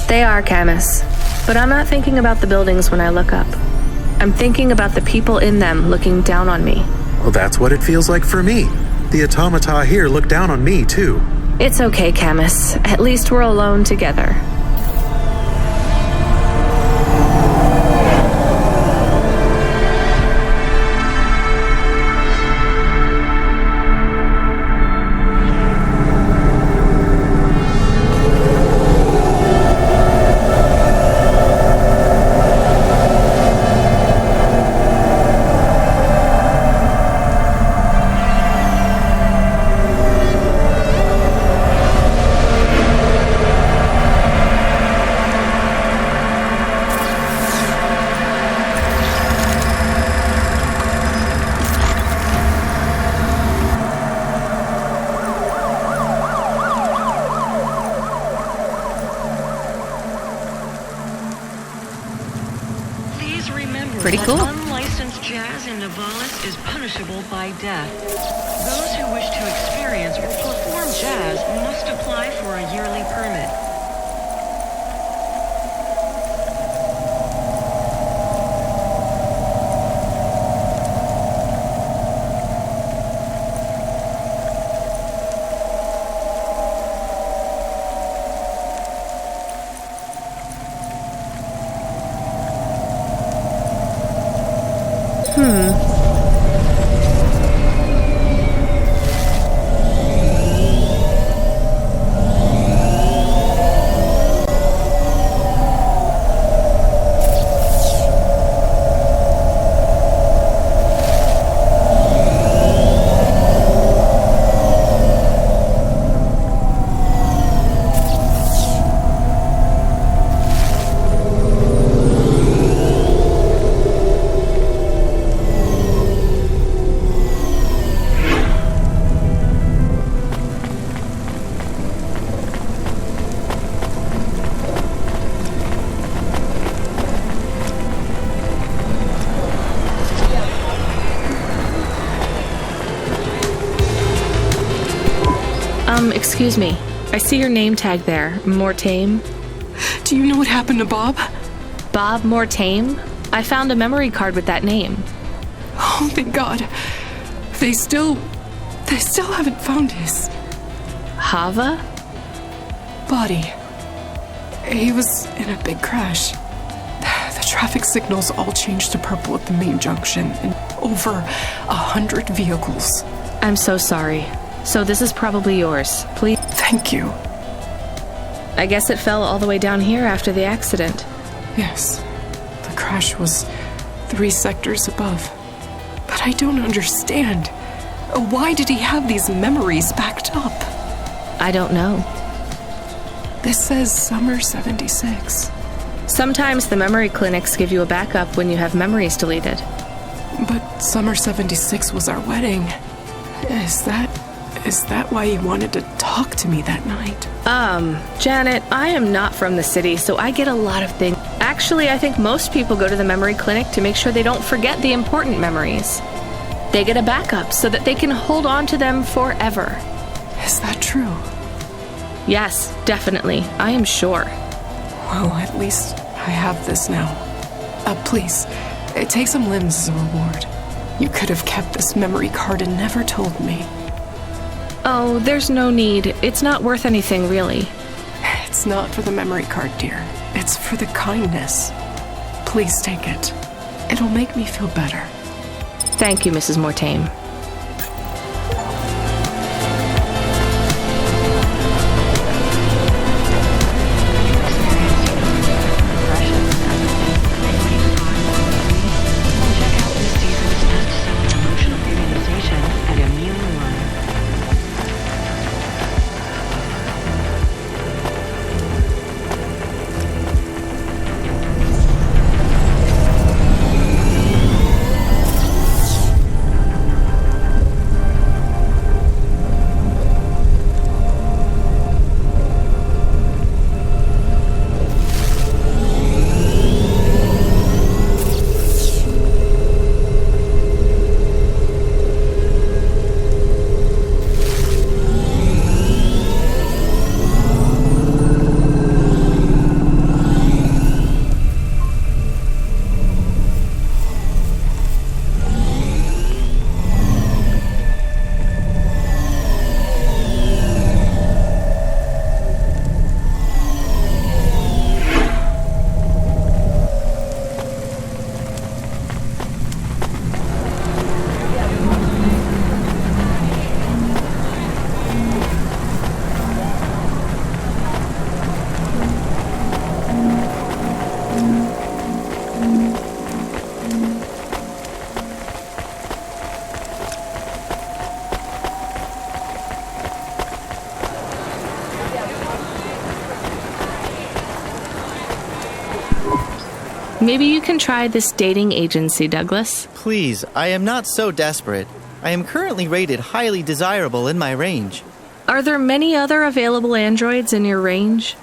They are, Camus. But I'm not thinking about the buildings when I look up. I'm thinking about the people in them looking down on me. Well, that's what it feels like for me. The automata here look down on me, too. It's okay, Camus. At least we're alone together. Pretty cool. Unlicensed jazz in Navalis is punishable by death. Those who wish to experience or perform jazz must apply for a yearly permit. Excuse me. I see your name tag there. Mortame. Do you know what happened to Bob? Bob Mortame? I found a memory card with that name. Oh, thank God. They still haven't found his... Hava? Body. He was in a big crash. The traffic signals all changed to purple at the main junction, and over 100 vehicles. I'm so sorry. So this is probably yours. Please. Thank you. I guess it fell all the way down here after the accident. Yes. The crash was 3 sectors above. But I don't understand. Why did he have these memories backed up? I don't know. This says summer 76. Sometimes the memory clinics give you a backup when you have memories deleted. But summer 76 was our wedding. Is that why he wanted to talk to me that night? Janet, I am not from the city, so I get a lot of things. Actually, I think most people go to the memory clinic to make sure they don't forget the important memories. They get a backup so that they can hold on to them forever. Is that true? Yes, definitely. I am sure. Well, at least I have this now. Please, take some limbs as a reward. You could have kept this memory card and never told me. Oh, there's no need. It's not worth anything, really. It's not for the memory card, dear. It's for the kindness. Please take it. It'll make me feel better. Thank you, Mrs. Mortame. Maybe you can try this dating agency, Douglas. Please, I am not so desperate. I am currently rated highly desirable in my range. Are there many other available androids in your range?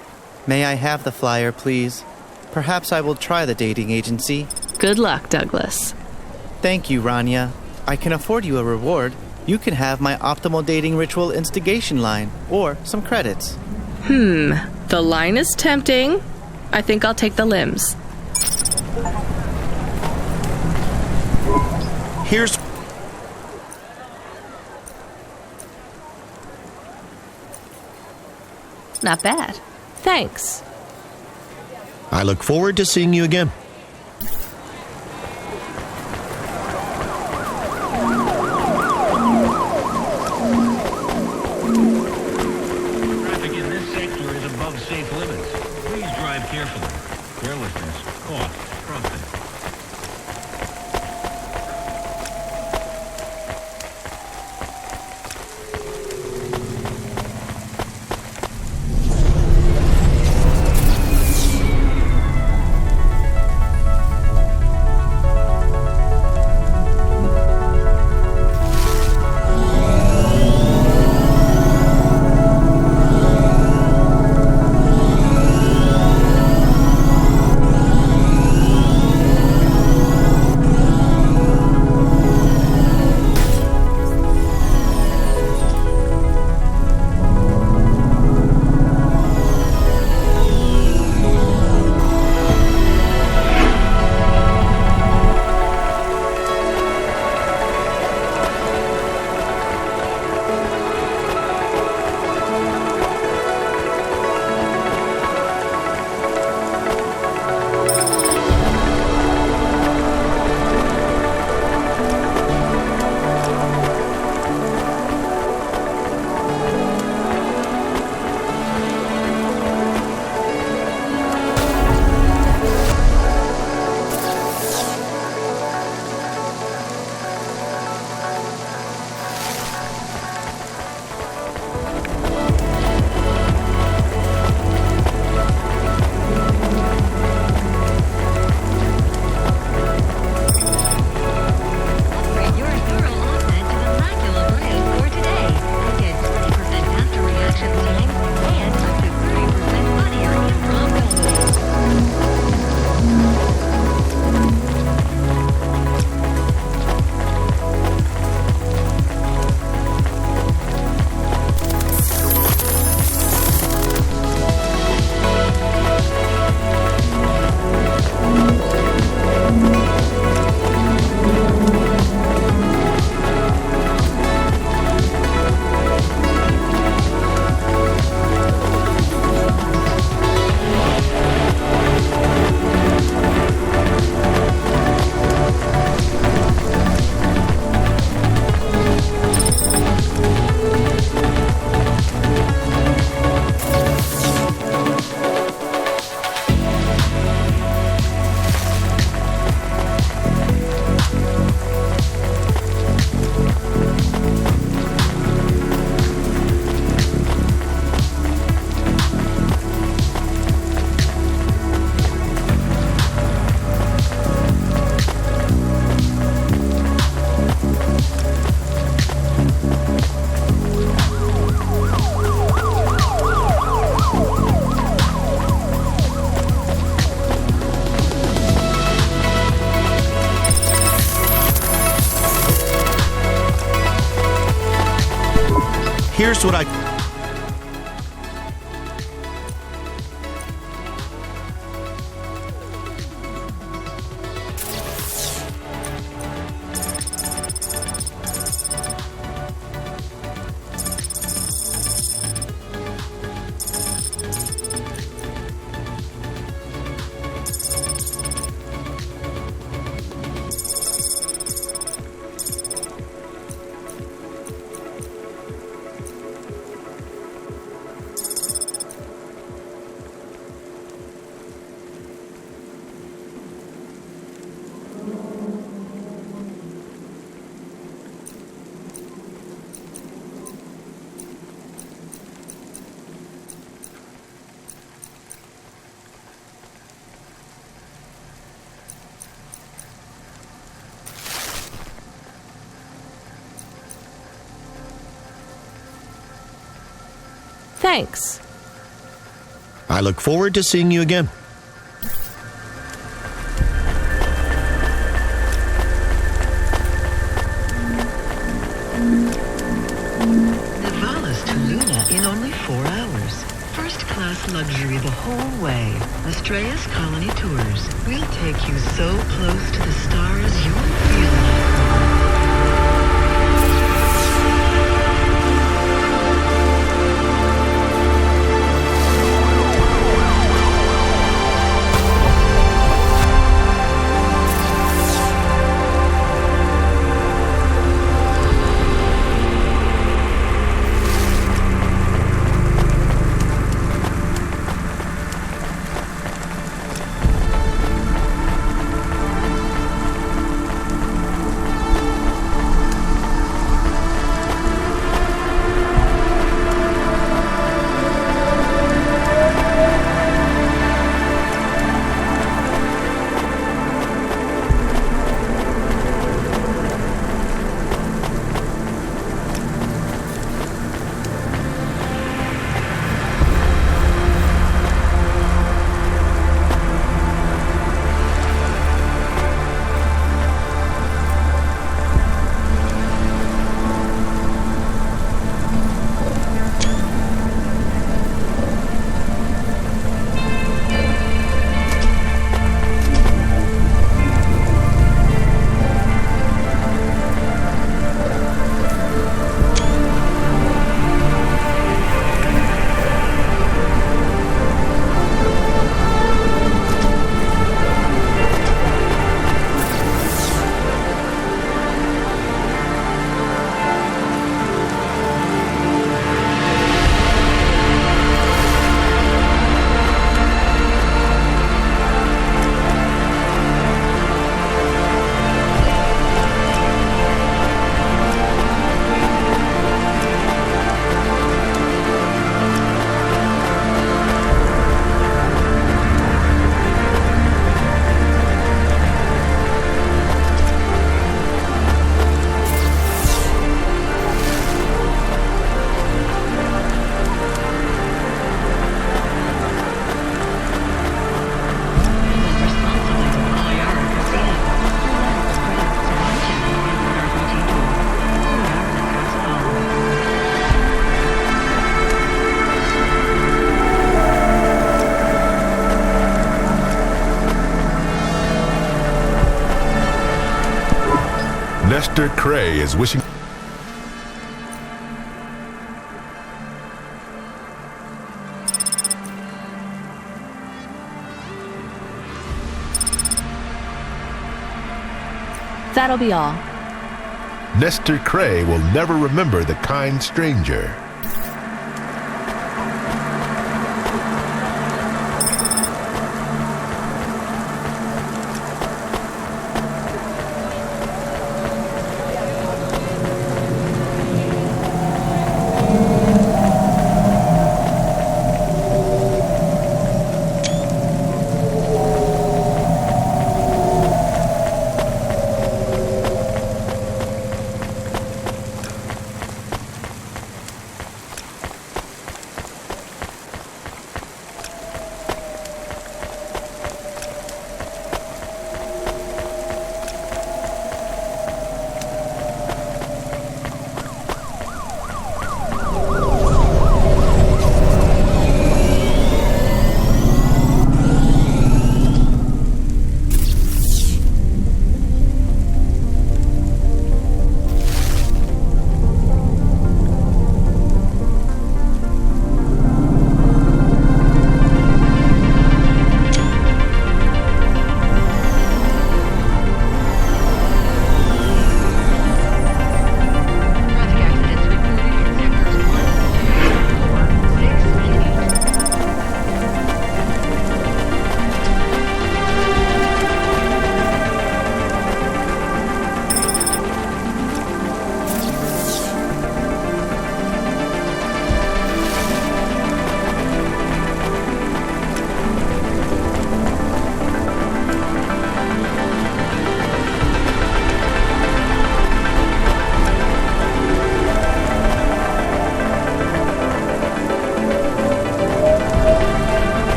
May I have the flyer, please? Perhaps I will try the dating agency. Good luck, Douglas. Thank you, Rania. I can afford you a reward. You can have my optimal dating ritual instigation line, or some credits. The line is tempting. I think I'll take the limbs. Here's... Not bad. Thanks. I look forward to seeing you again. Traffic in this sector is above safe limits. Please drive carefully. Carelessness costs profit. Here's what I... Thanks. I look forward to seeing you again. Nivalis to Luna in only 4 hours. First-class luxury the whole way. Astrea's Colony Tours. We'll take you so close to the stars you'll feel like. Mr. Cray is wishing... That'll be all. Nestor Cray will never remember the kind stranger.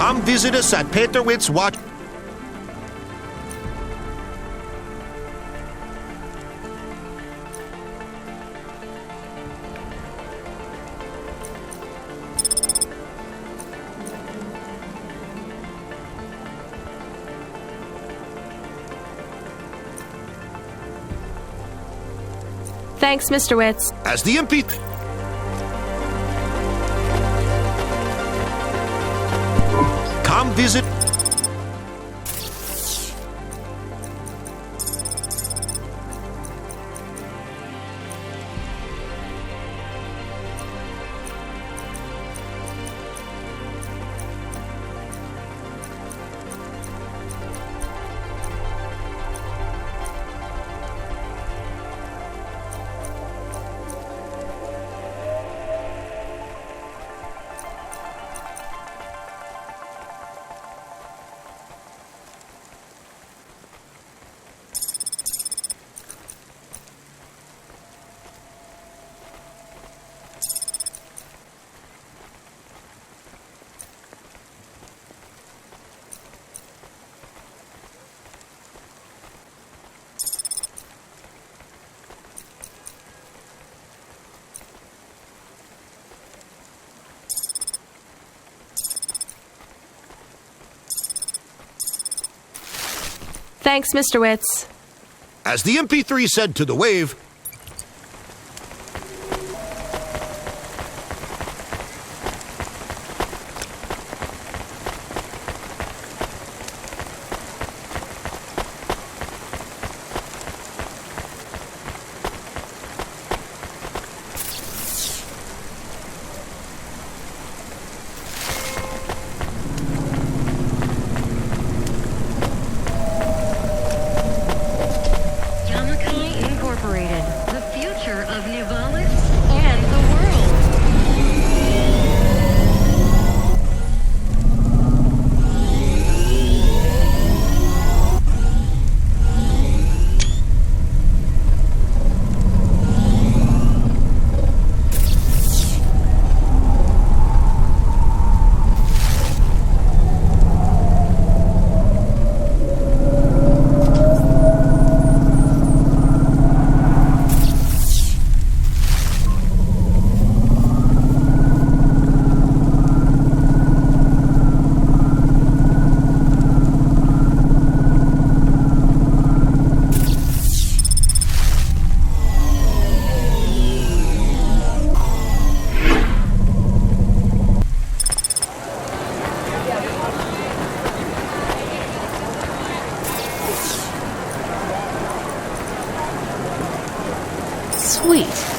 Come visit us at Peterwitz Watch. Thanks, Mr. Witz. As the MP... Come visit... Thanks, Mr. Witz. As the MP3 said to the wave... Sweet.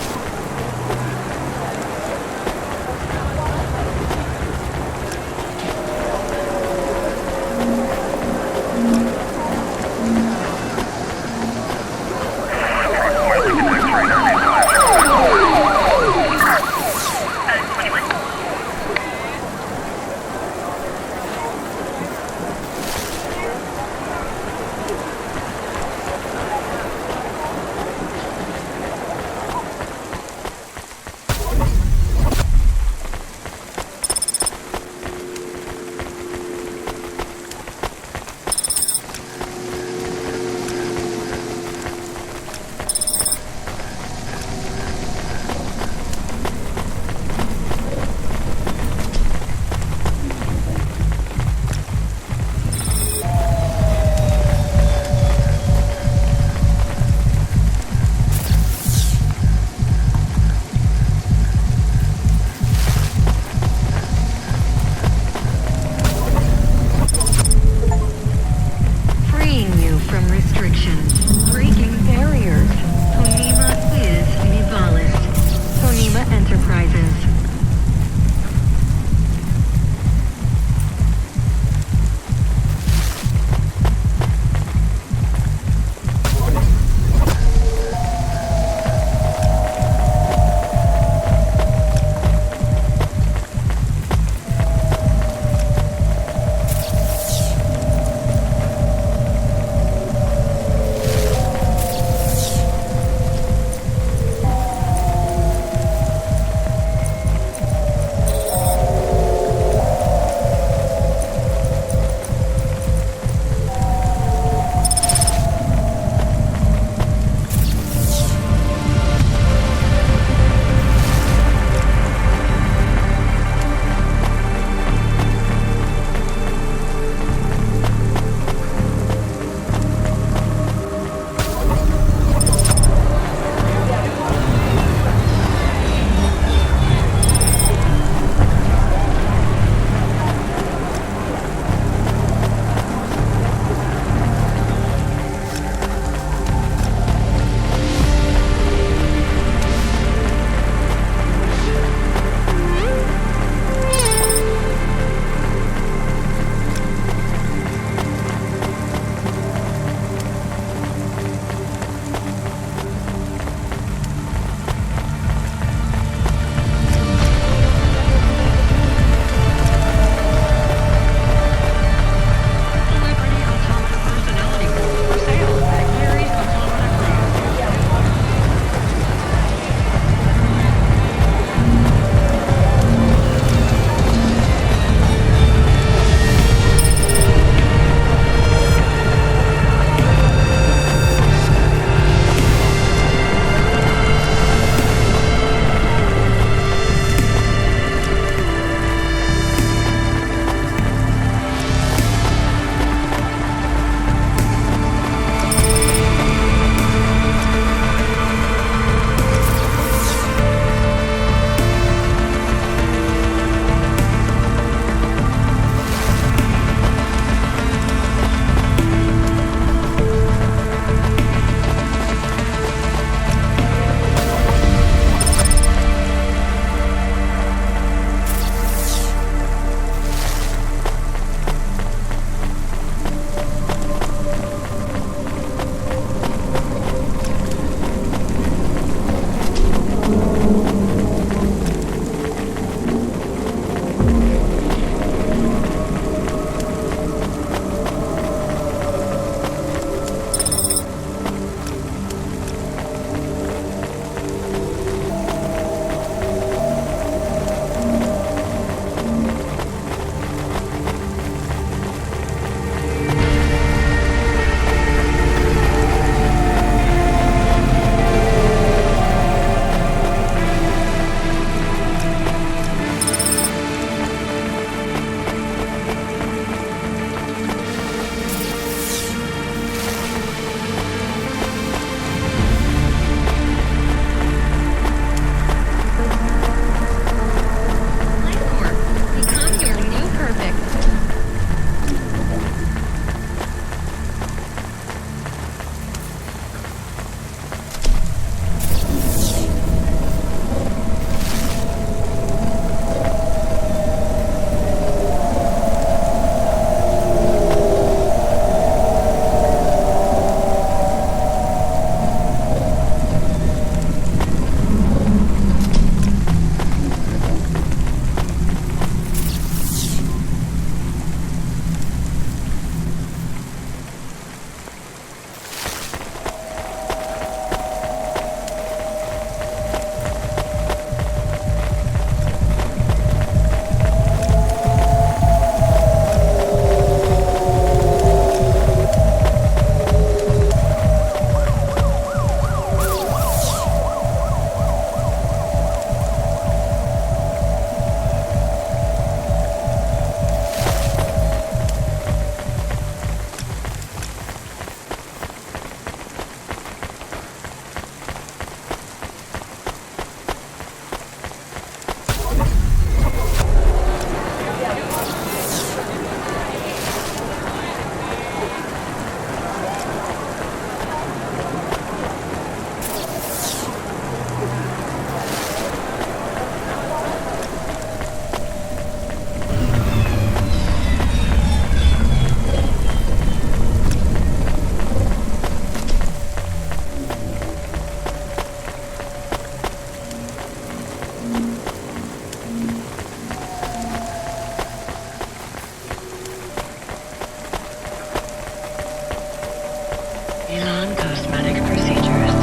Non-cosmetic procedures.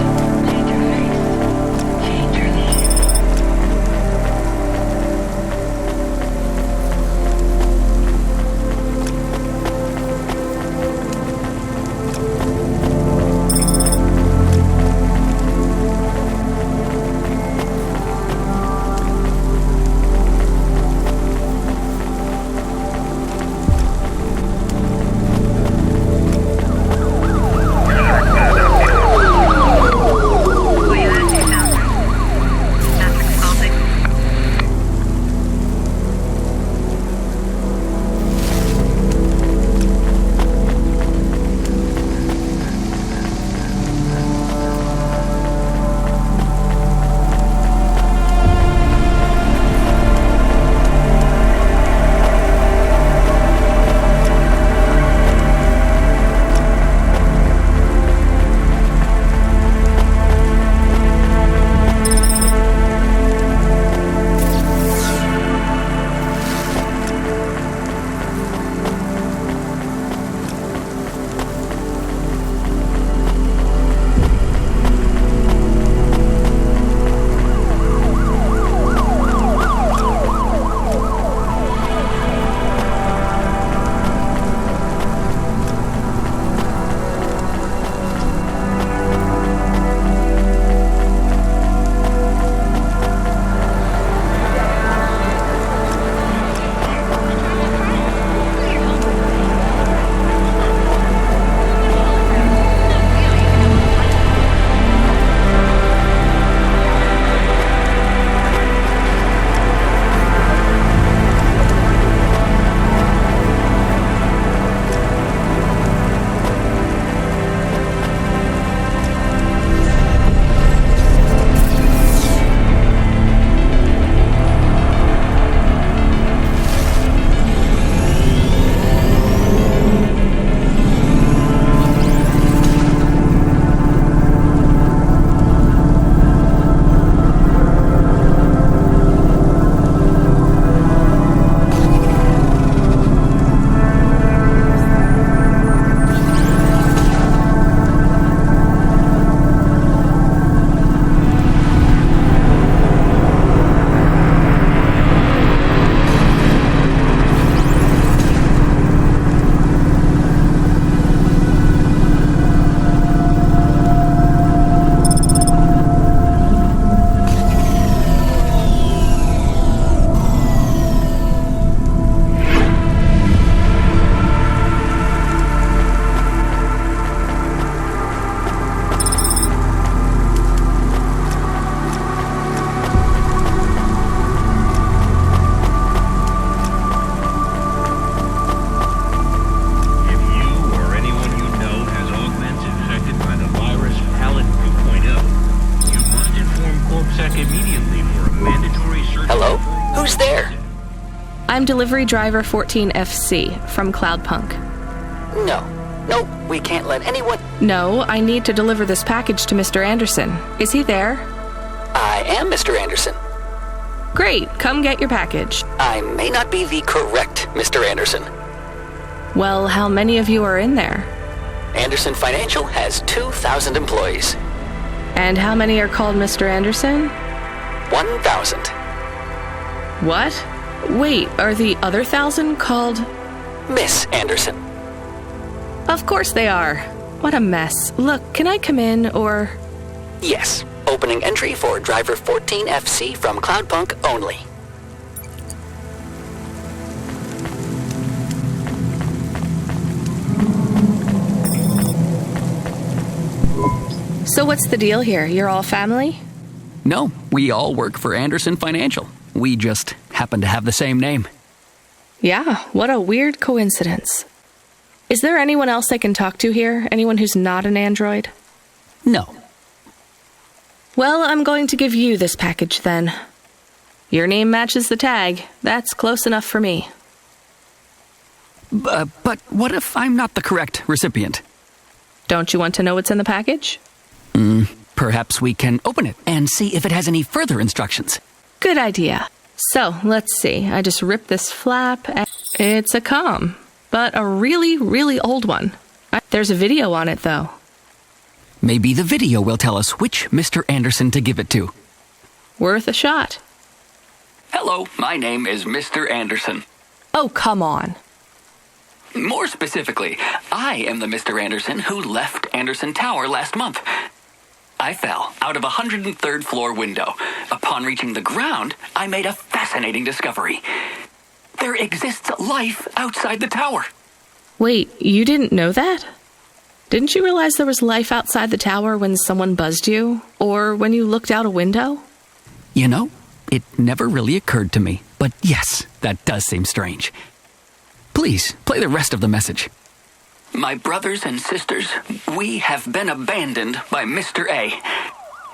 Change your face. Change your life. I'm delivery driver 14FC from Cloudpunk. No, we can't let anyone... No, I need to deliver this package to Mr. Anderson. Is he there? I am Mr. Anderson. Great, come get your package. I may not be the correct Mr. Anderson. Well, how many of you are in there? Anderson Financial has 2,000 employees. And how many are called Mr. Anderson? 1,000. What? Wait, are the other 1,000 called... Miss Anderson. Of course they are. What a mess. Look, can I come in, or... Yes. Opening entry for driver 14FC from Cloudpunk only. So what's the deal here? You're all family? No, we all work for Anderson Financial. We just happen to have the same name. Yeah, what a weird coincidence. Is there anyone else I can talk to here? Anyone who's not an android? No. Well, I'm going to give you this package then. Your name matches the tag. That's close enough for me. But what if I'm not the correct recipient? Don't you want to know what's in the package? Perhaps we can open it and see if it has any further instructions. Good idea. So, let's see. I just ripped this flap. It's a comm, but a really, really old one. There's a video on it, though. Maybe the video will tell us which Mr. Anderson to give it to. Worth a shot. Hello, my name is Mr. Anderson. Oh, come on. More specifically, I am the Mr. Anderson who left Anderson Tower last month. I fell out of a 103rd floor window. Upon reaching the ground, I made a fascinating discovery. There exists life outside the tower. Wait, you didn't know that? Didn't you realize there was life outside the tower when someone buzzed you? Or when you looked out a window? You know, it never really occurred to me. But yes, that does seem strange. Please, play the rest of the message. My brothers and sisters, we have been abandoned by Mr. A.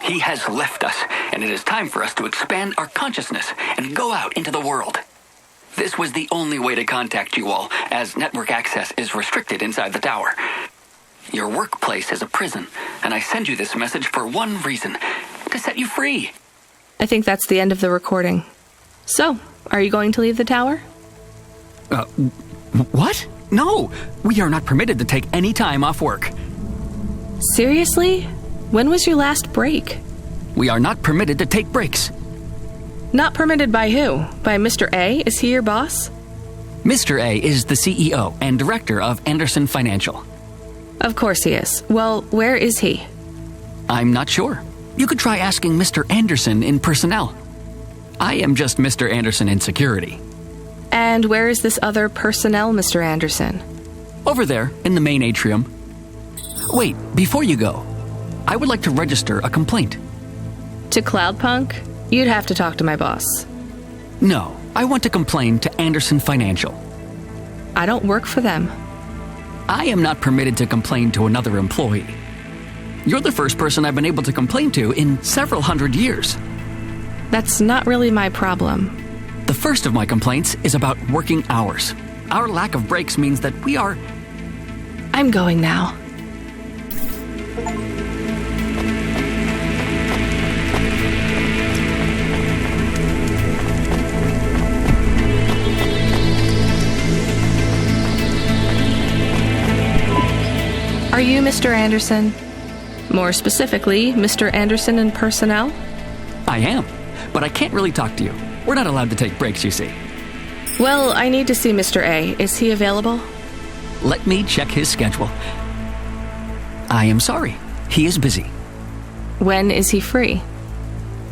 He has left us, and it is time for us to expand our consciousness and go out into the world. This was the only way to contact you all, as network access is restricted inside the tower. Your workplace is a prison, and I send you this message for one reason, to set you free. I think that's the end of the recording. So, are you going to leave the tower? What? No, we are not permitted to take any time off work. Seriously? When was your last break? We are not permitted to take breaks. Not permitted by who? By Mr. A? Is he your boss? Mr. A is the CEO and director of Anderson Financial. Of course he is. Well, where is he? I'm not sure. You could try asking Mr. Anderson in personnel. I am just Mr. Anderson in security. And where is this other personnel, Mr. Anderson? Over there, in the main atrium. Wait, before you go, I would like to register a complaint. To Cloudpunk? You'd have to talk to my boss. No, I want to complain to Anderson Financial. I don't work for them. I am not permitted to complain to another employee. You're the first person I've been able to complain to in several hundred years. That's not really my problem. The first of my complaints is about working hours. Our lack of breaks means that we are... I'm going now. Are you Mr. Anderson? More specifically, Mr. Anderson in personnel? I am, but I can't really talk to you. We're not allowed to take breaks, you see. Well, I need to see Mr. A. Is he available? Let me check his schedule. I am sorry. He is busy. When is he free?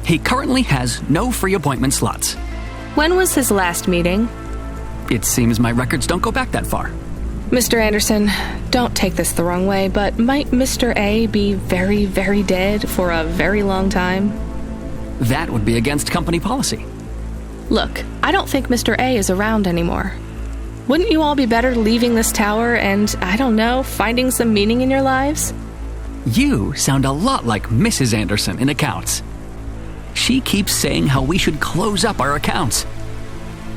He currently has no free appointment slots. When was his last meeting? It seems my records don't go back that far. Mr. Anderson, don't take this the wrong way, but might Mr. A be very, very dead for a very long time? That would be against company policy. Look, I don't think Mr. A is around anymore. Wouldn't you all be better leaving this tower and, I don't know, finding some meaning in your lives? You sound a lot like Mrs. Anderson in accounts. She keeps saying how we should close up our accounts.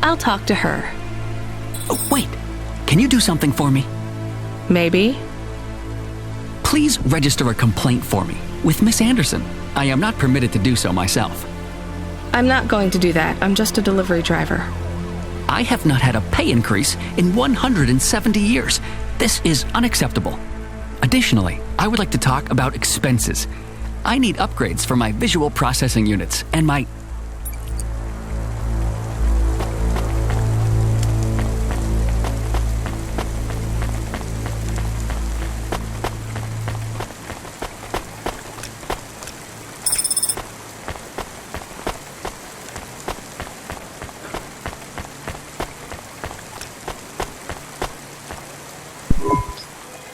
I'll talk to her. Oh, wait. Can you do something for me? Maybe. Please register a complaint for me with Miss Anderson. I am not permitted to do so myself. I'm not going to do that. I'm just a delivery driver. I have not had a pay increase in 170 years. This is unacceptable. Additionally, I would like to talk about expenses. I need upgrades for my visual processing units and my...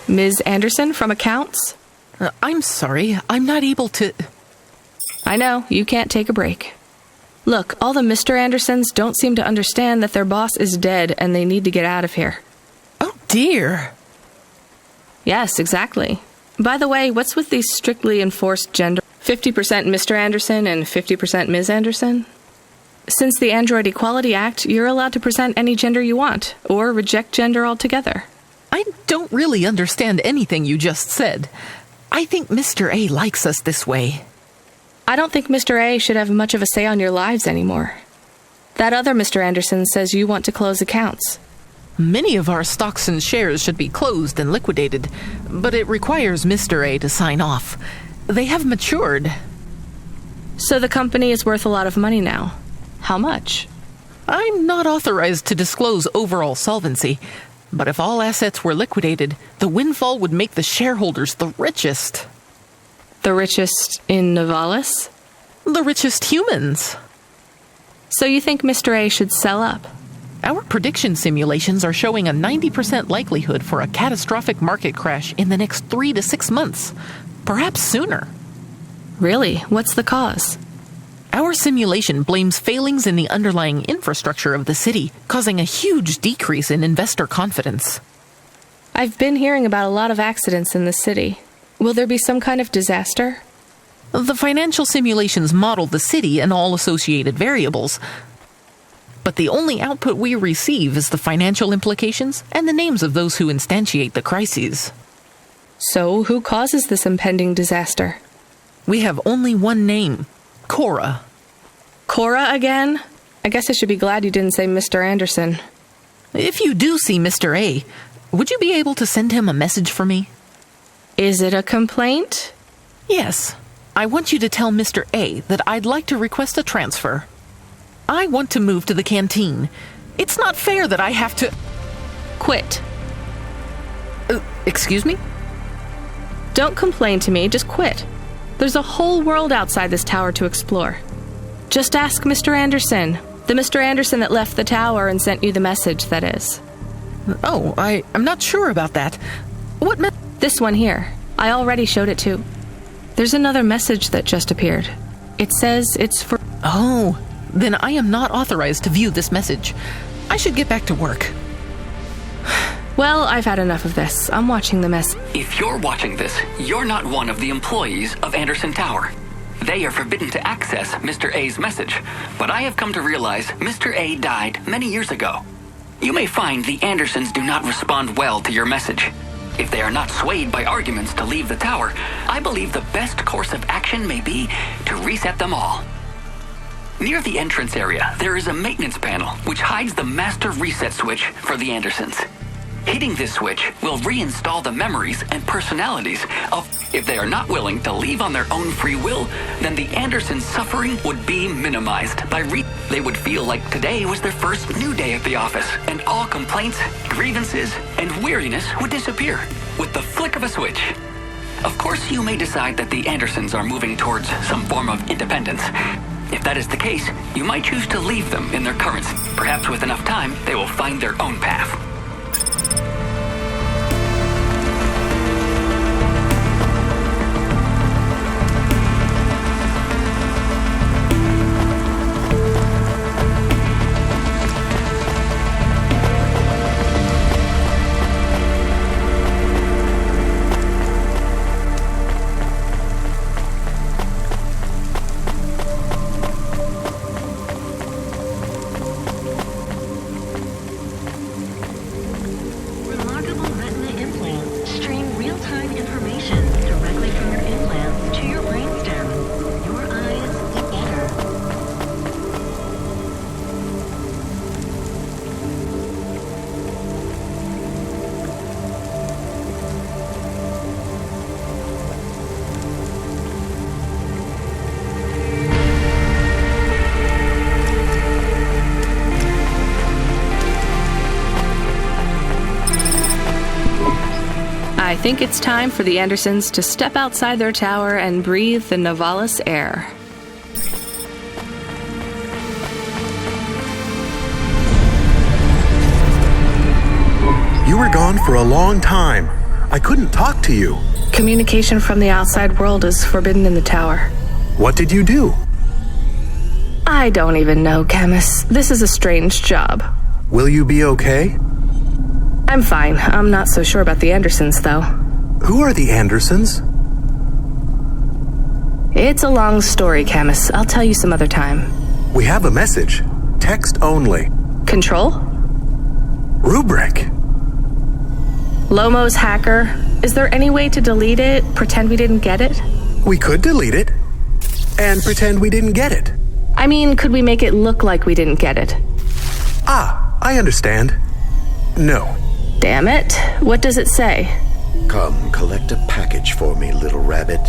Ms. Anderson from accounts? I'm sorry, I'm not able to... I know, you can't take a break. Look, all the Mr. Andersons don't seem to understand that their boss is dead and they need to get out of here. Oh, dear. Yes, exactly. By the way, what's with these strictly enforced gender? 50% Mr. Anderson and 50% Ms. Anderson? Since the Android Equality Act, you're allowed to present any gender you want, or reject gender altogether. I don't really understand anything you just said. I think Mr. A likes us this way. I don't think Mr. A should have much of a say on your lives anymore. That other Mr. Anderson says you want to close accounts. Many of our stocks and shares should be closed and liquidated, but it requires Mr. A to sign off. They have matured. So the company is worth a lot of money now. How much? I'm not authorized to disclose overall solvency, but if all assets were liquidated, the windfall would make the shareholders the richest. The richest in Novalis? The richest humans. So you think Mr. A should sell up? Our prediction simulations are showing a 90% likelihood for a catastrophic market crash in the next 3 to 6 months, perhaps sooner. Really? What's the cause? Our simulation blames failings in the underlying infrastructure of the city, causing a huge decrease in investor confidence. I've been hearing about a lot of accidents in the city. Will there be some kind of disaster? The financial simulations model the city and all associated variables, but the only output we receive is the financial implications and the names of those who instantiate the crises. So, who causes this impending disaster? We have only one name, Cora. Cora again? I guess I should be glad you didn't say Mr. Anderson. If you do see Mr. A, would you be able to send him a message for me? Is it a complaint? Yes. I want you to tell Mr. A that I'd like to request a transfer. I want to move to the canteen. It's not fair that I have to... Quit. Excuse me? Don't complain to me, just quit. There's a whole world outside this tower to explore. Just ask Mr. Anderson. The Mr. Anderson that left the tower and sent you the message, that is. Oh, I'm not sure about that. This one here. I already showed it to... There's another message that just appeared. It says it's for... Oh, then I am not authorized to view this message. I should get back to work. Well, I've had enough of this. I'm watching the mess. If you're watching this, you're not one of the employees of Anderson Tower. They are forbidden to access Mr. A's message, but I have come to realize Mr. A died many years ago. You may find the Andersons do not respond well to your message. If they are not swayed by arguments to leave the tower, I believe the best course of action may be to reset them all. Near the entrance area, there is a maintenance panel which hides the master reset switch for the Andersons. Hitting this switch will reinstall the memories and personalities of... If they are not willing to leave on their own free will, then the Andersons' suffering would be minimized by They would feel like today was their first new day at the office, and all complaints, grievances, and weariness would disappear with the flick of a switch. Of course, you may decide that the Andersons are moving towards some form of independence. If that is the case, you might choose to leave them in their current... Perhaps with enough time, they will find their own path. I think it's time for the Andersons to step outside their tower and breathe the Novalis air. You were gone for a long time. I couldn't talk to you. Communication from the outside world is forbidden in the tower. What did you do? I don't even know, Camus. This is a strange job. Will you be okay? I'm fine. I'm not so sure about the Andersons, though. Who are the Andersons? It's a long story, Camus. I'll tell you some other time. We have a message. Text only. Control? Rubric. Lomo's hacker. Is there any way to delete it? Pretend we didn't get it? We could delete it. And pretend we didn't get it. I mean, could we make it look like we didn't get it? Ah, I understand. No. Damn it. What does it say? Come, collect a package for me, little rabbit.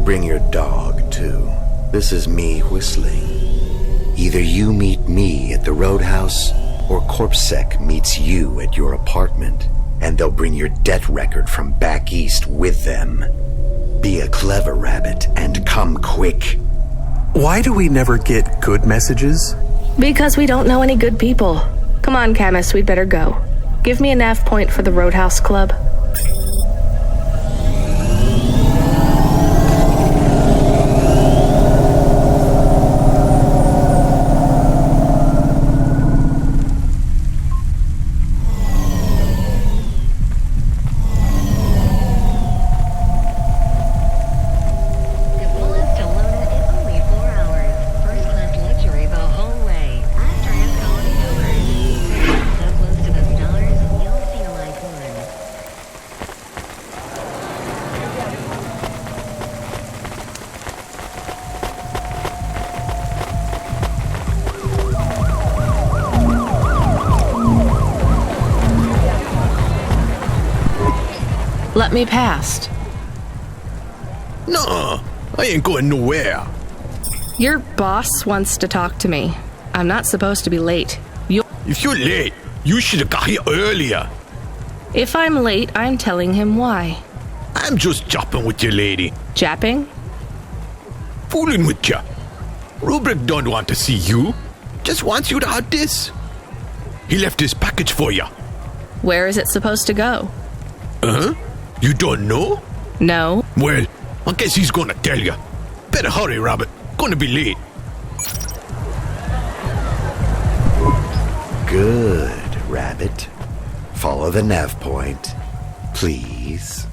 Bring your dog, too. This is me whistling. Either you meet me at the roadhouse, or CorpSec meets you at your apartment, and they'll bring your debt record from back east with them. Be a clever rabbit and come quick. Why do we never get good messages? Because we don't know any good people. Come on, Camus, we'd better go. Give me a nav point for the Roadhouse Club. Let me past. No, I ain't going nowhere. Your boss wants to talk to me. I'm not supposed to be late. If you're late, you should have got here earlier. If I'm late, I'm telling him why. I'm just japping with you, lady. Japping? Fooling with you. Rubric don't want to see you. Just wants you to have this. He left his package for you. Where is it supposed to go? Huh? You don't know? No. Well, I guess he's gonna tell you. Better hurry, Rabbit. Gonna be late. Good, Rabbit. Follow the nav point, please.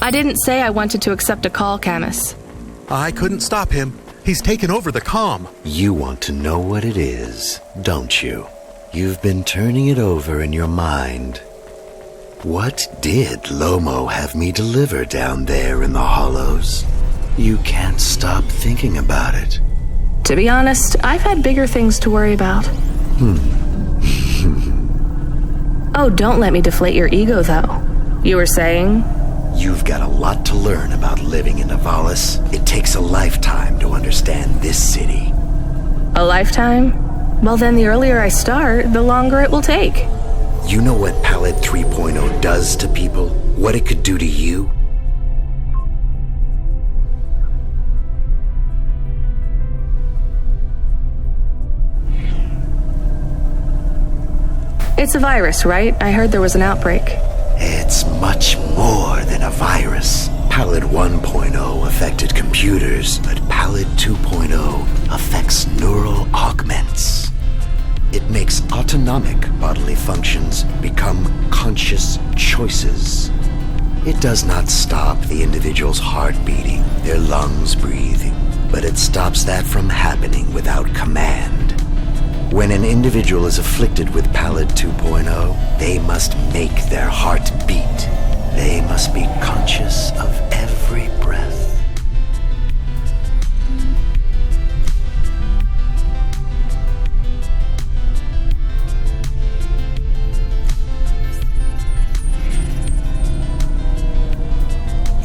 I didn't say I wanted to accept a call, Camus. I couldn't stop him. He's taken over the comm. You want to know what it is, don't you? You've been turning it over in your mind. What did Lomo have me deliver down there in the hollows? You can't stop thinking about it. To be honest, I've had bigger things to worry about. Oh, don't let me deflate your ego, though. You were saying? You've got a lot to learn about living in Nivalis. It takes a lifetime to understand this city. A lifetime? Well, then the earlier I start, the longer it will take. You know what Palette 3.0 does to people? What it could do to you? It's a virus, right? I heard there was an outbreak. It's much more than a virus. Palette 1.0 affected computers, but Palette 2.0 affects neural augments. It makes autonomic bodily functions become conscious choices. It does not stop the individual's heart beating, their lungs breathing, but it stops that from happening without command. When an individual is afflicted with Palette 2.0, they must make their heart beat. They must be conscious of every breath.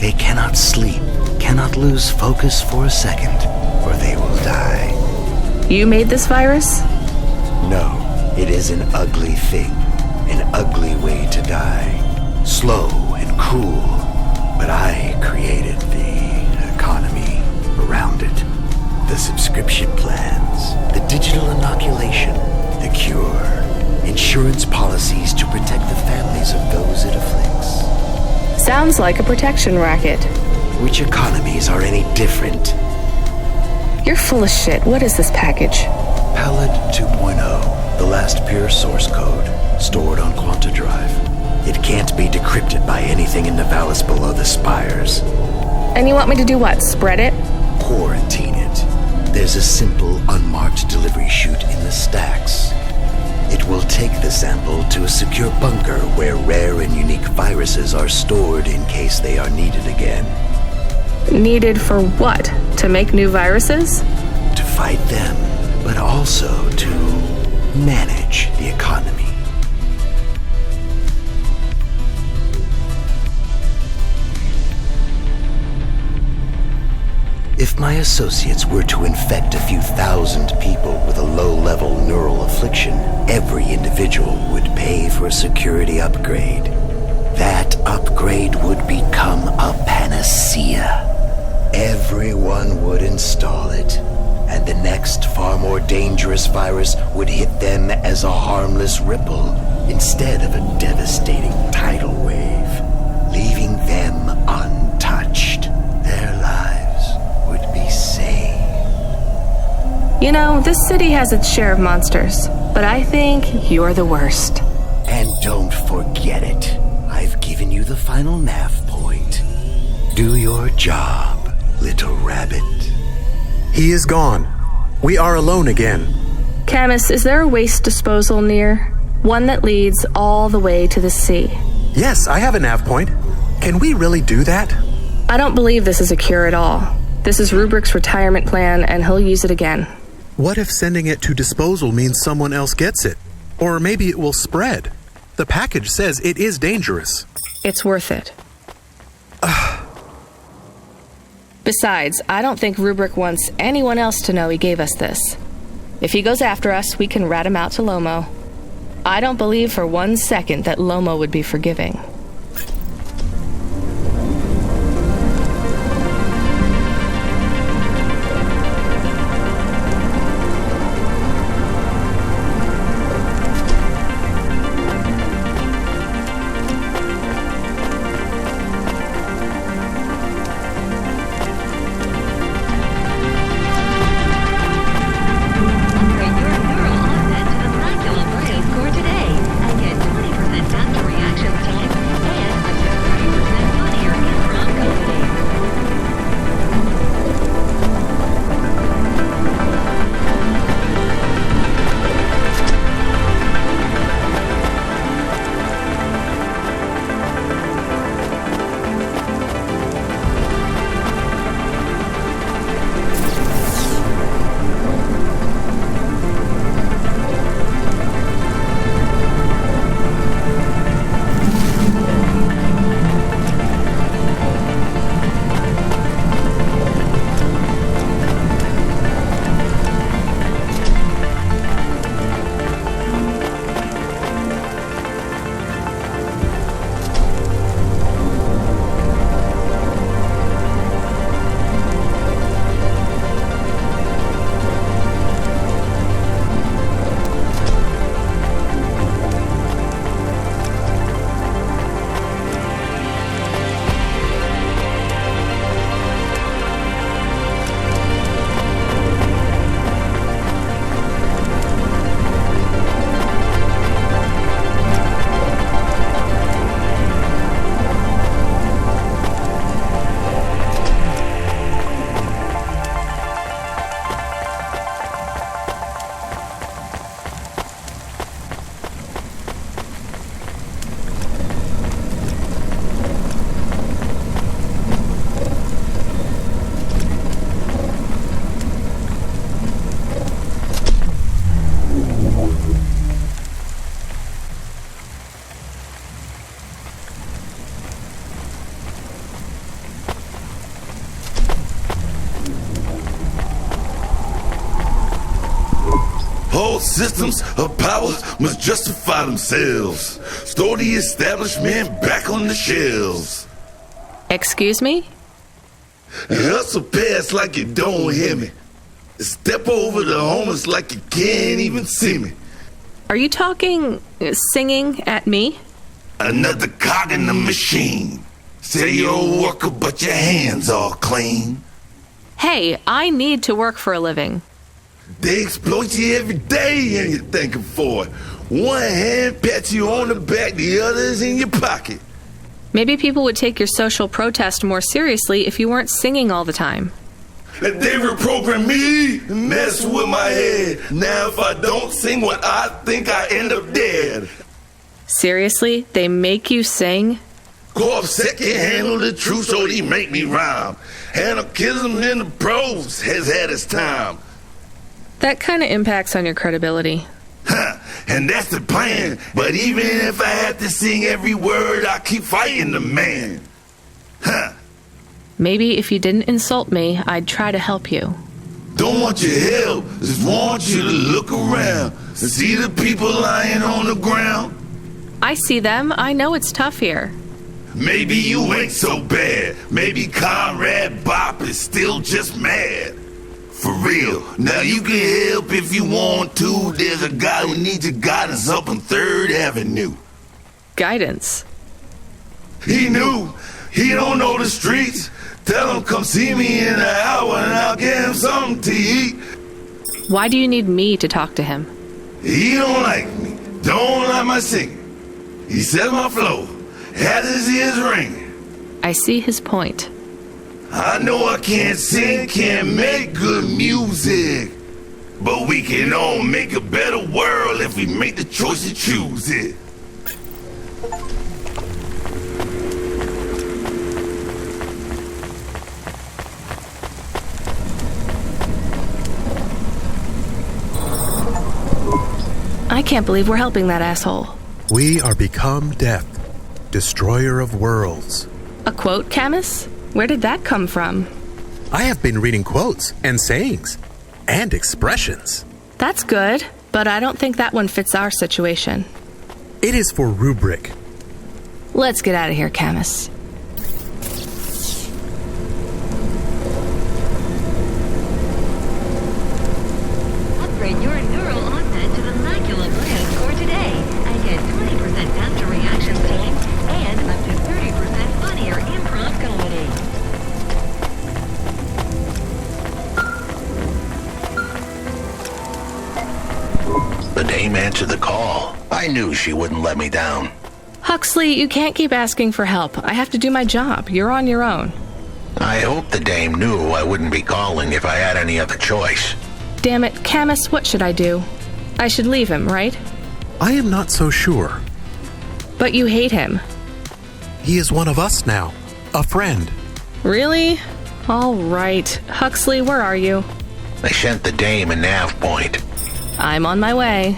They cannot sleep, cannot lose focus for a second, or they will die. You made this virus? No, it is an ugly thing, an ugly way to die. Slow and cruel, but I created the economy around it. The subscription plans, the digital inoculation, the cure, insurance policies to protect the families of those it afflicts. Sounds like a protection racket. Which economies are any different? You're full of shit. What is this package? Palette 2.0, the last pure source code, stored on Quanta Drive. It can't be decrypted by anything in Nivalis below the spires. And you want me to do what? Spread it? Quarantine it. There's a simple, unmarked delivery chute in the stacks. It will take the sample to a secure bunker where rare and unique viruses are stored in case they are needed again. Needed for what? To make new viruses? To fight them, but also to manage the economy. If my associates were to infect a few thousand people with a low-level neural affliction, every individual would pay for a security upgrade. That upgrade would become a panacea. Everyone would install it, and the next far more dangerous virus would hit them as a harmless ripple instead of a devastating tidal wave, leaving them untouched. Their lives would be saved. You know, this city has its share of monsters, but I think you're the worst. And don't forget it. I've given you the final nav point. Do your job, little rabbit. He is gone. We are alone again. Camus, is there a waste disposal near? One that leads all the way to the sea. Yes, I have a nav point. Can we really do that? I don't believe this is a cure at all. This is Rubrick's retirement plan, and he'll use it again. What if sending it to disposal means someone else gets it? Or maybe it will spread. The package says it is dangerous. It's worth it. Besides, I don't think Rubric wants anyone else to know he gave us this. If he goes after us, we can rat him out to Lomo. I don't believe for 1 second that Lomo would be forgiving. All systems of power must justify themselves. Store the establishment back on the shelves. Excuse me? Hustle past like you don't hear me. Step over the homeless like you can't even see me. Are you singing at me? Another cog in the machine. Say you're a worker, but your hands all clean. Hey, I need to work for a living. They exploit you every day and you're thanking for it. One hand pats you on the back, the other's in your pocket. Maybe people would take your social protest more seriously if you weren't singing all the time. They reprogram me and mess with my head. Now if I don't sing what I think, I end up dead. Seriously? They make you sing? Corp can't handle the truth, so they make me rhyme. Anarchism in the prose has had its time. That kind of impacts on your credibility. Huh, and that's the plan. But even if I had to sing every word, I keep fighting the man. Huh. Maybe if you didn't insult me, I'd try to help you. Don't want your help, just want you to look around and see the people lying on the ground. I see them. I know it's tough here. Maybe you ain't so bad. Maybe Conrad Bop is still just mad. For real, now you can help if you want to. There's a guy who needs your guidance up on 3rd Avenue. Guidance? He knew. He don't know the streets. Tell him come see me in an hour and I'll get him something to eat. Why do you need me to talk to him? He don't like me. Don't like my singing. He says my flow has his ears ringing. I see his point. I know I can't sing, can't make good music, but we can all make a better world if we make the choice to choose it. I can't believe we're helping that asshole. We are become death, destroyer of worlds. A quote, Camus? Where did that come from? I have been reading quotes and sayings and expressions. That's good, but I don't think that one fits our situation. It is for rubric. Let's get out of here, Camus. Upgrade your neural augment to the Macula Gland Core today and get 20% faster reaction time and up to 30% funnier improv comedy. The dame answered the call. I knew she wouldn't let me down. Huxley, you can't keep asking for help. I have to do my job. You're on your own. I hope the dame knew I wouldn't be calling if I had any other choice. Damn it, Camus, what should I do? I should leave him, right? I am not so sure. But you hate him. He is one of us now. A friend. Really? All right. Huxley, where are you? I sent the dame a nav point. I'm on my way.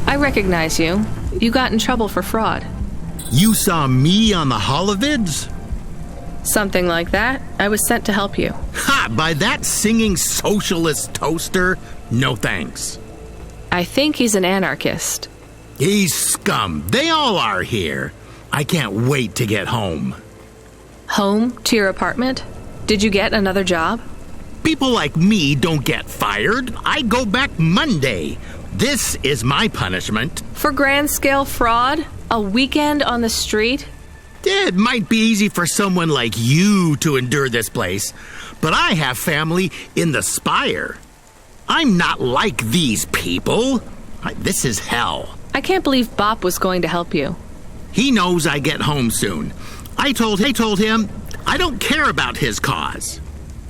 I recognize you. You got in trouble for fraud. You saw me on the holovids? Something like that. I was sent to help you. Ha! By that singing socialist toaster? No thanks. I think he's an anarchist. He's scum. They all are here. I can't wait to get home. Home to your apartment? Did you get another job? People like me don't get fired. I go back Monday. This is my punishment. For grand-scale fraud? A weekend on the street? It might be easy for someone like you to endure this place, but I have family in the Spire. I'm not like these people. This is hell. I can't believe Bop was going to help you. He knows I get home soon. I told him I don't care about his cause.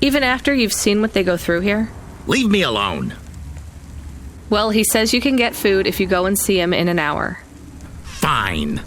Even after you've seen what they go through here? Leave me alone. Well, he says you can get food if you go and see him in an hour. Fine.